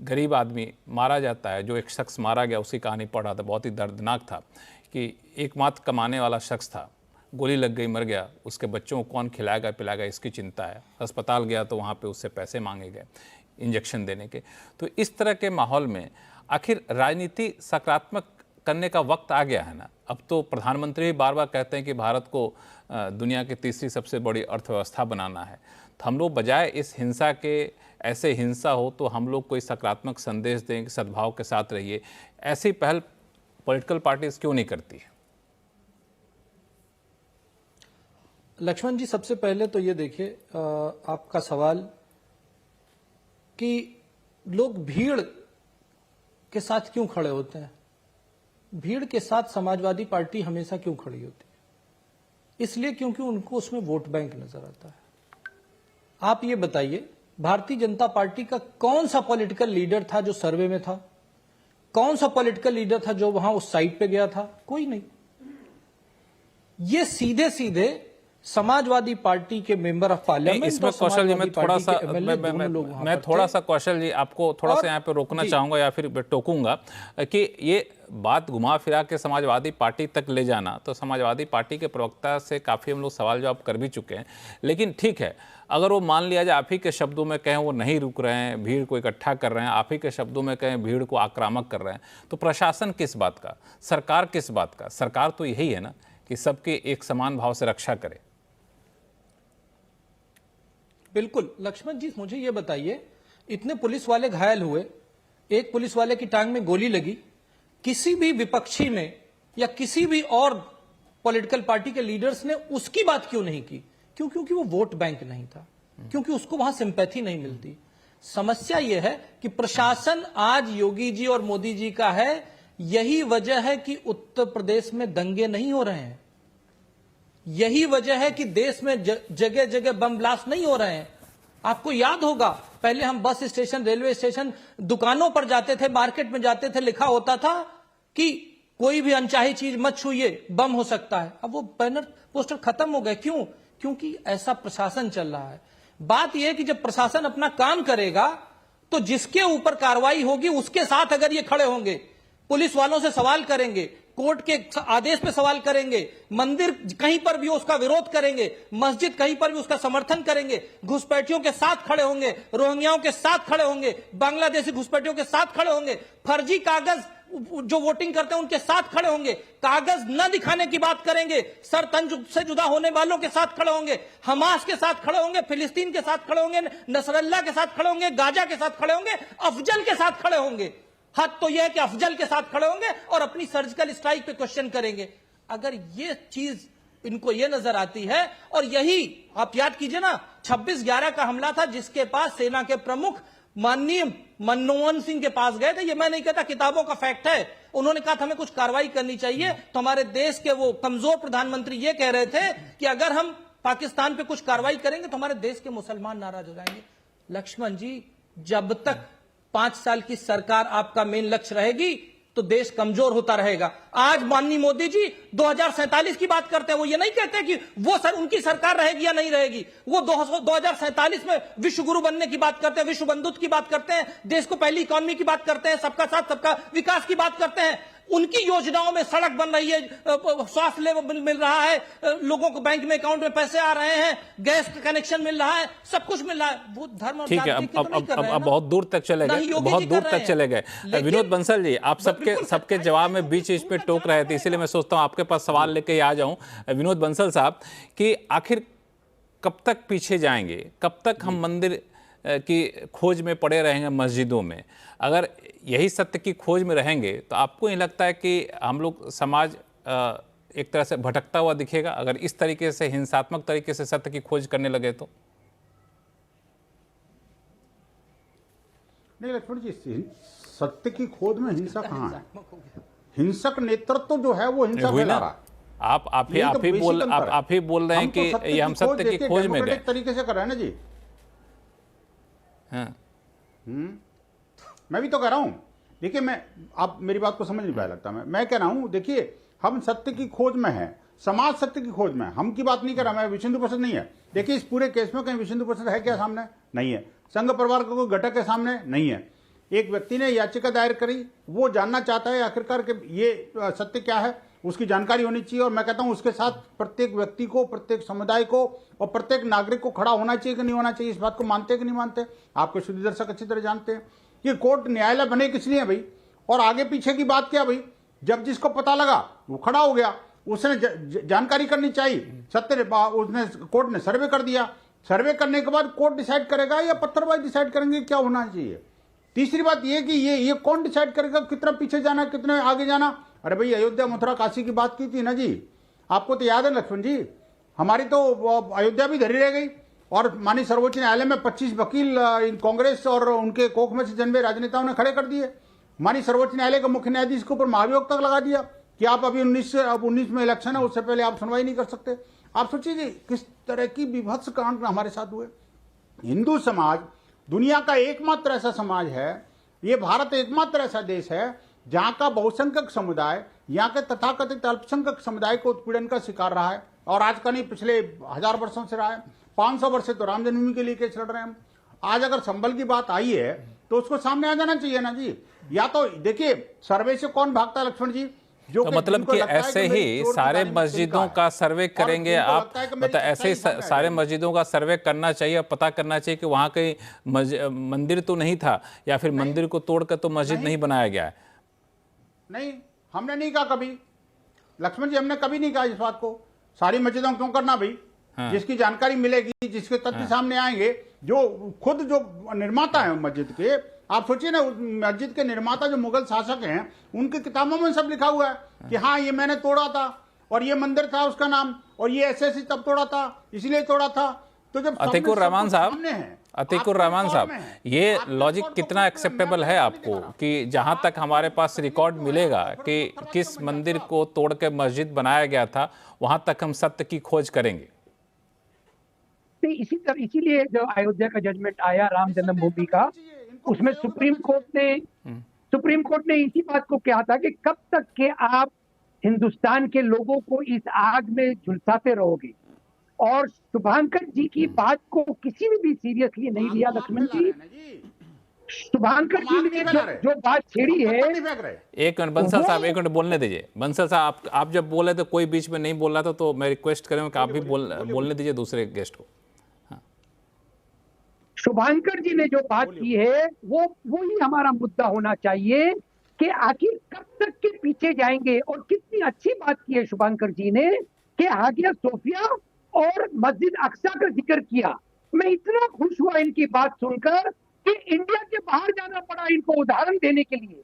गरीब आदमी मारा जाता है, जो एक शख्स मारा गया उसकी कहानी पढ़ रहा था, बहुत ही दर्दनाक था कि एकमात्र कमाने वाला शख्स था, गोली लग गई, मर गया, उसके बच्चों को कौन खिलाएगा पिलाएगा इसकी चिंता है। अस्पताल गया तो वहाँ पे उससे पैसे मांगे गए इंजेक्शन देने के। तो इस तरह के माहौल में आखिर राजनीति सकारात्मक करने का वक्त आ गया है ना। अब तो प्रधानमंत्री भी बार बार कहते हैं कि भारत को दुनिया की तीसरी सबसे बड़ी अर्थव्यवस्था बनाना है। तो हम लोग बजाय इस हिंसा के, ऐसे हिंसा हो तो हम लोग कोई सकारात्मक संदेश दें कि सद्भाव के साथ रहिए, ऐसी पहल पॉलिटिकल पार्टीज क्यों नहीं करती है? लक्ष्मण जी, सबसे पहले तो ये देखिए, आपका सवाल कि लोग भीड़ के साथ क्यों खड़े होते हैं। भीड़ के साथ समाजवादी पार्टी हमेशा क्यों खड़ी होती है? इसलिए क्योंकि उनको उसमें वोट बैंक नजर आता है। आप ये बताइए, भारतीय जनता पार्टी का कौन सा पॉलिटिकल लीडर था जो सर्वे में था? कौन सा पॉलिटिकल लीडर था जो वहां उस साइट पे गया था? कोई नहीं। ये सीधे सीधे समाजवादी पार्टी के मेंबर ऑफ पार्लियामेंट। इसमें कौशल जी, मैं थोड़ा सा कौशल जी आपको थोड़ा सा यहाँ पे रोकना चाहूंगा या फिर टोकूंगा कि ये बात घुमा फिरा के समाजवादी पार्टी तक ले जाना, तो समाजवादी पार्टी के प्रवक्ता से काफ़ी हम लोग सवाल जवाब कर भी चुके हैं। लेकिन ठीक है, अगर वो मान लिया जाए आप ही के शब्दों में कहें वो नहीं रुक रहे हैं, भीड़ को इकट्ठा कर रहे हैं, आप ही के शब्दों में कहें भीड़ को आक्रामक कर रहे हैं, तो प्रशासन किस बात का, सरकार किस बात का? सरकार तो यही है ना कि सबके एक समान भाव से रक्षा करे। बिल्कुल लक्ष्मण जी, मुझे ये बताइए, इतने पुलिस वाले घायल हुए, एक पुलिस वाले की टांग में गोली लगी, किसी भी विपक्षी ने या किसी भी और पॉलिटिकल पार्टी के लीडर्स ने उसकी बात क्यों नहीं की? क्यों? क्योंकि वो वोट बैंक नहीं था, क्योंकि उसको वहां सिंपैथी नहीं मिलती। समस्या यह है कि प्रशासन आज योगी जी और मोदी जी का है। यही वजह है कि उत्तर प्रदेश में दंगे नहीं हो रहे हैं, यही वजह है कि देश में जगह जगह बम ब्लास्ट नहीं हो रहे हैं। आपको याद होगा, पहले हम बस स्टेशन, रेलवे स्टेशन, दुकानों पर जाते थे, मार्केट में जाते थे, लिखा होता था कि कोई भी अनचाही चीज मत छूइए, बम हो सकता है। अब वो बैनर पोस्टर खत्म हो गए। क्यों? क्योंकि ऐसा प्रशासन चल रहा है। बात यह है कि जब प्रशासन अपना काम करेगा तो जिसके ऊपर कार्रवाई होगी उसके साथ अगर ये खड़े होंगे, पुलिस वालों से सवाल करेंगे, कोर्ट के आदेश पे सवाल करेंगे, मंदिर कहीं पर भी उसका विरोध करेंगे, मस्जिद कहीं पर भी उसका समर्थन करेंगे, घुसपैठियों के साथ खड़े होंगे, रोहिंग्याओं के साथ खड़े होंगे, बांग्लादेशी घुसपैठियों के साथ खड़े होंगे, फर्जी कागज जो वोटिंग करते हैं उनके साथ खड़े होंगे, कागज न दिखाने की बात करेंगे, सर तन से जुदा होने वालों के साथ खड़े होंगे, हमास के साथ खड़े होंगे, फिलिस्तीन के साथ खड़े होंगे, नसरल्ला के साथ खड़े होंगे, गाजा के साथ खड़े होंगे, अफजल के साथ खड़े होंगे। हद तो यह है कि अफजल के साथ खड़े होंगे और अपनी सर्जिकल स्ट्राइक पे क्वेश्चन करेंगे। अगर ये चीज इनको ये नजर आती है, और यही आप याद कीजिए ना 26/11 का हमला था जिसके पास सेना के प्रमुख माननीय मनमोहन सिंह के पास गए थे। ये मैं नहीं कहता, किताबों का फैक्ट है। उन्होंने कहा था हमें कुछ कार्रवाई करनी चाहिए, तो हमारे देश के वो कमजोर प्रधानमंत्री ये कह रहे थे कि अगर हम पाकिस्तान पे कुछ कार्रवाई करेंगे तो हमारे देश के मुसलमान नाराज हो जाएंगे। लक्ष्मण जी, जब तक 5 साल की सरकार आपका मेन लक्ष्य रहेगी तो देश कमजोर होता रहेगा। आज माननीय मोदी जी 2047 की बात करते हैं, वो ये नहीं कहते कि वो उनकी सरकार रहेगी या नहीं रहेगी, वो 2047 में विश्व गुरु बनने की बात करते हैं, विश्व बंधुत्व की बात करते हैं, देश को पहली इकॉनमी की बात करते हैं, सबका साथ सबका विकास की बात करते हैं। उनकी योजनाओं में सड़क बन रही है, स्वास्थ्य मिल रहा है, लोगों को बैंक में अकाउंट में पैसे आ रहे हैं, गैस कनेक्शन मिल रहा है, सब कुछ मिल रहा है। वो धर्म और ठीक है, अब बहुत दूर तक चले गए, बहुत दूर तक चले गए। विनोद बंसल जी, आप सबके जवाब में बीच पे टोक रहे थे, इसीलिए मैं सोचता हूं आपके पास सवाल लेके आ जाऊं। विनोद बंसल साहब, कि आखिर कब तक पीछे जाएंगे, कब तक हम मंदिर की खोज में पड़े रहेंगे मस्जिदों में? अगर यही सत्य की खोज में रहेंगे तो आपको नहीं लगता है कि हम लोग समाज एक तरह से भटकता हुआ दिखेगा, अगर इस तरीके से हिंसात्मक तरीके से सत्य की खोज करने लगे तो? नहीं लक्ष्मण जी, सत्य की खोज में हिंसा कहाँ है? हिंसक नेतृत्व जो है वो हिंसा फैला रहा है। आप ही बोल रहे हैं कि ये हम सत्य की खोज में गए तरीके से कर रहे हैं ना जी। हाँ। मैं भी तो कह रहा हूं, देखिए, आप मेरी बात को समझ नहीं पाया लगता। मैं कह रहा हूं, देखिए, हम सत्य की खोज में हैं, समाज सत्य की खोज में। हम की बात नहीं कर रहा, मैं विश्व हिंदू परिषद नहीं है। देखिए, इस पूरे केस में कहीं विश्व हिंदू परिषद है क्या सामने? नहीं है। संघ परिवार का कोई घटक है सामने? नहीं है। एक व्यक्ति ने याचिका दायर करी, वो जानना चाहता है आखिरकार कि ये सत्य क्या है, उसकी जानकारी होनी चाहिए। और मैं कहता हूं उसके साथ प्रत्येक व्यक्ति को, प्रत्येक समुदाय को और प्रत्येक नागरिक को खड़ा होना चाहिए कि नहीं होना चाहिए। इस बात को मानते कि नहीं मानते? आपके शुद्ध दर्शक अच्छी तरह जानते हैं। ये कोर्ट न्यायालय बने किस लिए भाई? और आगे पीछे की बात क्या भाई? जब जिसको पता लगा वो खड़ा हो गया, उसने जानकारी करनी चाहिए। सत्य उसने, कोर्ट ने सर्वे कर दिया। सर्वे करने के बाद कोर्ट डिसाइड करेगा या पत्थरबाजी डिसाइड करेंगे क्या होना चाहिए। तीसरी बात ये कि ये कौन डिसाइड करेगा कितना पीछे जाना, कितना आगे जाना? अरे भाई, अयोध्या मथुरा काशी की बात की थी ना जी, आपको तो याद है लक्ष्मण जी। हमारी तो अयोध्या भी धरी रह गई, और माननीय सर्वोच्च न्यायालय में 25 वकील कांग्रेस और उनके कोख में से जन्मे राजनेताओं ने खड़े कर दिए। माननीय सर्वोच्च न्यायालय के मुख्य न्यायाधीश के ऊपर महाभियोग तक लगा दिया कि आप अभी 19 में इलेक्शन है, उससे पहले आप सुनवाई नहीं कर सकते। आप सोचिए कि किस तरह की विभत्स कांड हमारे साथ हुए। हिंदू समाज दुनिया का एकमात्र ऐसा समाज है, ये भारत एकमात्र ऐसा देश है जहां का बहुसंख्यक समुदाय, यहाँ के तथाकथित अल्पसंख्यक समुदाय को उत्पीड़न का शिकार रहा है। और आज का नहीं, पिछले 1000 वर्षों से रहा है। 500 वर्ष से तो राम जन्मभूमि के लिए केस लड़ रहे हैं हम। आज अगर संभल की बात आई है तो उसको सामने आ जाना चाहिए ना जी। या तो देखिए, सर्वे से कौन भागता है लक्ष्मण जी? तो मतलब कि ऐसे ही सारे मस्जिदों का सर्वे करेंगे आप? मतलब ऐसे ही सारे मस्जिदों का सर्वे करना चाहिए, पता करना चाहिए कि वहाँ कहीं मंदिर तो नहीं था, या फिर मंदिर को तोड़कर तो मस्जिद नहीं बनाया गया है? नहीं, हमने नहीं कहा कभी लक्ष्मण जी, हमने कभी नहीं कहा इस बात को। सारी मस्जिदों क्यों करना भाई? हाँ। जिसकी जानकारी मिलेगी, जिसके तथ्य सामने आएंगे, जो खुद जो निर्माता है मस्जिद के, आप सोचिए ना, मस्जिद के निर्माता जो मुगल शासक हैं, उनकी किताबों में सब लिखा हुआ है कि हाँ, ये मैंने तोड़ा था और ये मंदिर था उसका नाम, और ये ऐसे तब तोड़ा था, इसलिए तोड़ा था। तो जब अतीकुर रहमान साहब, ये लॉजिक कितना एक्सेप्टेबल है आपको कि जहां तक हमारे पास रिकॉर्ड मिलेगा कि किस मंदिर को तोड़ के मस्जिद बनाया गया था, वहां तक हम सत्य की खोज करेंगे? इसीलिए जो अयोध्या का जजमेंट आया राम जन्मभूमि का, उसमें सुप्रीम कोर्ट ने इसी बात को कहा था कि कब तक के आप हिंदुस्तान के लोगों को इस आग में झुलसाते रहोगे। और शुभांकर जी की बात को किसी ने भी सीरियसली नहीं लिया लक्ष्मण जी। शुभांकर जी ने जो बात छेड़ी है, एक मिनट बंसल साहब, एक मिनट बोलने दीजिए। बंसल साहब, आप जब बोले तो कोई बीच में नहीं बोल रहा था, तो मैं रिक्वेस्ट करूंगा कि आप भी बोलने दीजिए दूसरे गेस्ट को। शुभांकर जी ने जो बात की है वो ही हमारा मुद्दा होना चाहिए कि आखिर कब तक के पीछे जाएंगे। और कितनी अच्छी बात की है शुभांकर जी ने कि हागिया सोफिया और मस्जिद अक्सा का जिक्र किया। मैं इतना खुश हुआ इनकी बात सुनकर कि इंडिया के बाहर जाना पड़ा इनको उदाहरण देने के लिए।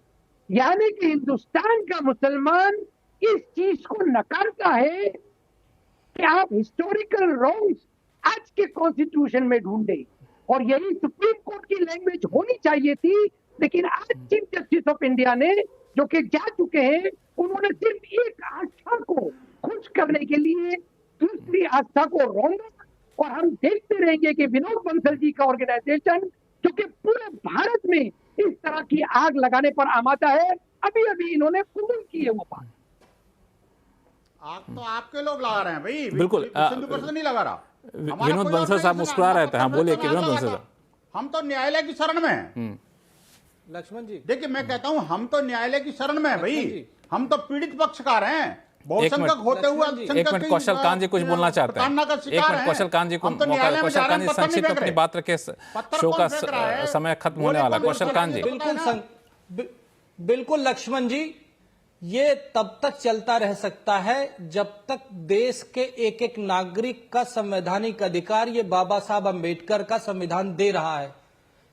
यानी कि हिंदुस्तान का मुसलमान इस चीज को नकारता है कि आप हिस्टोरिकल रॉन्ग्स आज के कॉन्स्टिट्यूशन में ढूंढे, और यही सुप्रीम कोर्ट की लैंग्वेज होनी चाहिए थी। लेकिन आज चीफ जस्टिस ऑफ इंडिया ने, जो कि जा चुके हैं, उन्होंने सिर्फ एक आस्था को खुश करने के लिए दूसरी आस्था को रोंगा। और हम देखते रहेंगे कि विनोद बंसल जी का ऑर्गेनाइजेशन, जो कि पूरे भारत में इस तरह की आग लगाने पर आमादा है, अभी अभी इन्होंने कबूल की है वो बात। आग तो आपके लोग लगा रहे हैं भाई, बिल्कुल नहीं लगा रहा। विनोद बंसल साहब मुस्कुरा रहे थे। हाँ बोलिए कि विनोद बंसल साहब, हम तो न्यायालय की शरण में हैं। लक्ष्मण जी देखिए, मैं कहता हूं हम तो न्यायालय की शरण में हैं भाई, हम तो पीड़ित पक्षकार हैं। बहुसंख्यक होते हुए एक मिनट कौशल कांत जी कुछ बोलना चाहते हैं। एक मिनट कौशल कांत जी को मौका। कौशल कांत जी संक्षिप्त अपनी बात रखे, शो का समय खत्म होने वाला। कौशल कांत जी। बिल्कुल लक्ष्मण जी, ये तब तक चलता रह सकता है जब तक देश के एक एक नागरिक का संवैधानिक अधिकार ये बाबा साहब अंबेडकर का संविधान दे रहा है।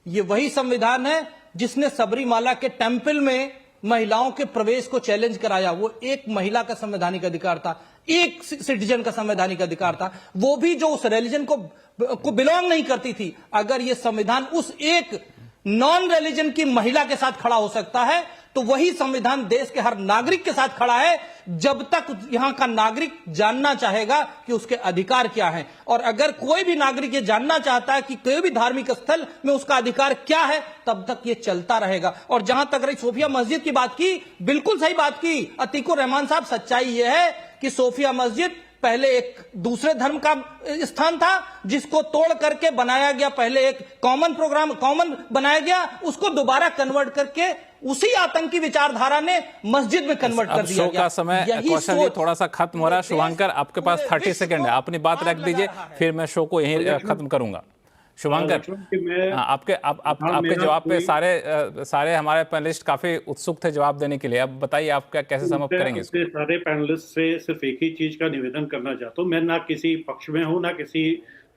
ये वही संविधान है जिसने सबरीमाला के टेंपल में महिलाओं के प्रवेश को चैलेंज कराया। वो एक महिला का संवैधानिक अधिकार था, एक सिटीजन का संवैधानिक अधिकार था, वो भी जो उस रिलीजन को बिलोंग नहीं करती थी। अगर ये संविधान उस एक नॉन रिलीजन की महिला के साथ खड़ा हो सकता है, तो वही संविधान देश के हर नागरिक के साथ खड़ा है, जब तक यहां का नागरिक जानना चाहेगा कि उसके अधिकार क्या हैं। और अगर कोई भी नागरिक ये जानना चाहता है कि कोई भी धार्मिक स्थल में उसका अधिकार क्या है, तब तक ये चलता रहेगा। और जहां तक रही सोफिया मस्जिद की बात की, बिल्कुल सही बात की अतीकुर रहमान साहब। सच्चाई यह है कि सोफिया मस्जिद पहले एक दूसरे धर्म का स्थान था, जिसको तोड़ करके बनाया गया, पहले एक कॉमन बनाया गया, उसको दोबारा कन्वर्ट करके उसी आतंकी विचारधारा ने मस्जिद में कन्वर्ट कर दिया। शो का समय कौशल जी थोड़ा सा खत्म हो रहा है। शुभांकर, आपके पास 30 सेकंड है, अपनी बात रख दीजिए, फिर मैं शो को यहीं खत्म करूंगा। शुभांकर, आपके जवाब पे सारे हमारे पैनलिस्ट काफी उत्सुक थे जवाब देने के लिए। अब बताइए आप क्या कैसे समाप्त करेंगे इसको? सारे पैनलिस्ट से सिर्फ एक ही चीज का निवेदन करना चाहता हूँ। मैं ना किसी पक्ष में हूँ ना किसी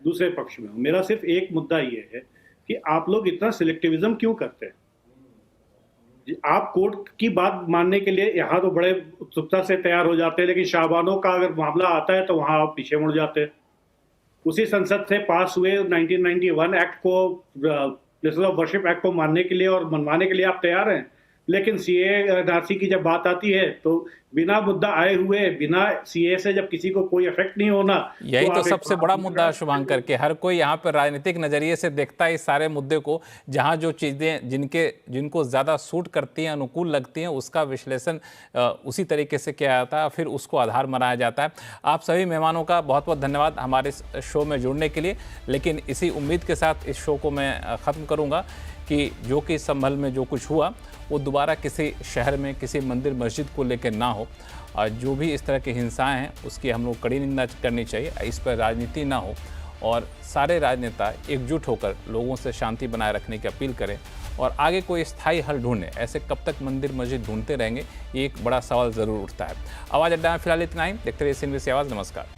दूसरे पक्ष में हूँ। मेरा सिर्फ एक मुद्दा ये है कि आप लोग इतना सिलेक्टिविज्म क्यों करते हैं? आप कोर्ट की बात मानने के लिए यहाँ तो बड़े उत्सुकता से तैयार हो जाते हैं, लेकिन शाहबानों का अगर मामला आता है तो वहां आप पीछे मुड़ जाते हैं। उसी संसद से पास हुए 1991 एक्ट को, प्लेसेस ऑफ वर्शिप एक्ट को मानने के लिए और मनवाने के लिए आप तैयार हैं, लेकिन सीए एनआरसी की जब बात आती है तो बिना मुद्दा आए हुए, बिना सीए से जब किसी को कोई इफेक्ट नहीं होना, यही तो सबसे बड़ा मुद्दा है शुभांकर के। हर कोई यहाँ पर राजनीतिक नजरिए से देखता है इस सारे मुद्दे को, जहाँ जो चीजें जिनको ज्यादा सूट करती हैं, अनुकूल लगती हैं, उसका विश्लेषण उसी तरीके से किया जाता है, फिर उसको आधार बनाया जाता है। आप सभी मेहमानों का बहुत बहुत धन्यवाद हमारे शो में जुड़ने के लिए। लेकिन इसी उम्मीद के साथ इस शो को मैं खत्म करूँगा कि जो कि संभल में जो कुछ हुआ वो दोबारा किसी शहर में किसी मंदिर मस्जिद को लेकर ना हो। और जो भी इस तरह की हिंसाएं हैं उसकी हम लोग कड़ी निंदा करनी चाहिए। इस पर राजनीति ना हो और सारे राजनेता एकजुट होकर लोगों से शांति बनाए रखने की अपील करें और आगे कोई स्थायी हल ढूंढें। ऐसे कब तक मंदिर मस्जिद ढूंढते रहेंगे, ये एक बड़ा सवाल ज़रूर उठता है। आवाज़ अड्डा में फिलहाल इतना ही। देखते रहिए CNBC आवाज़। नमस्कार।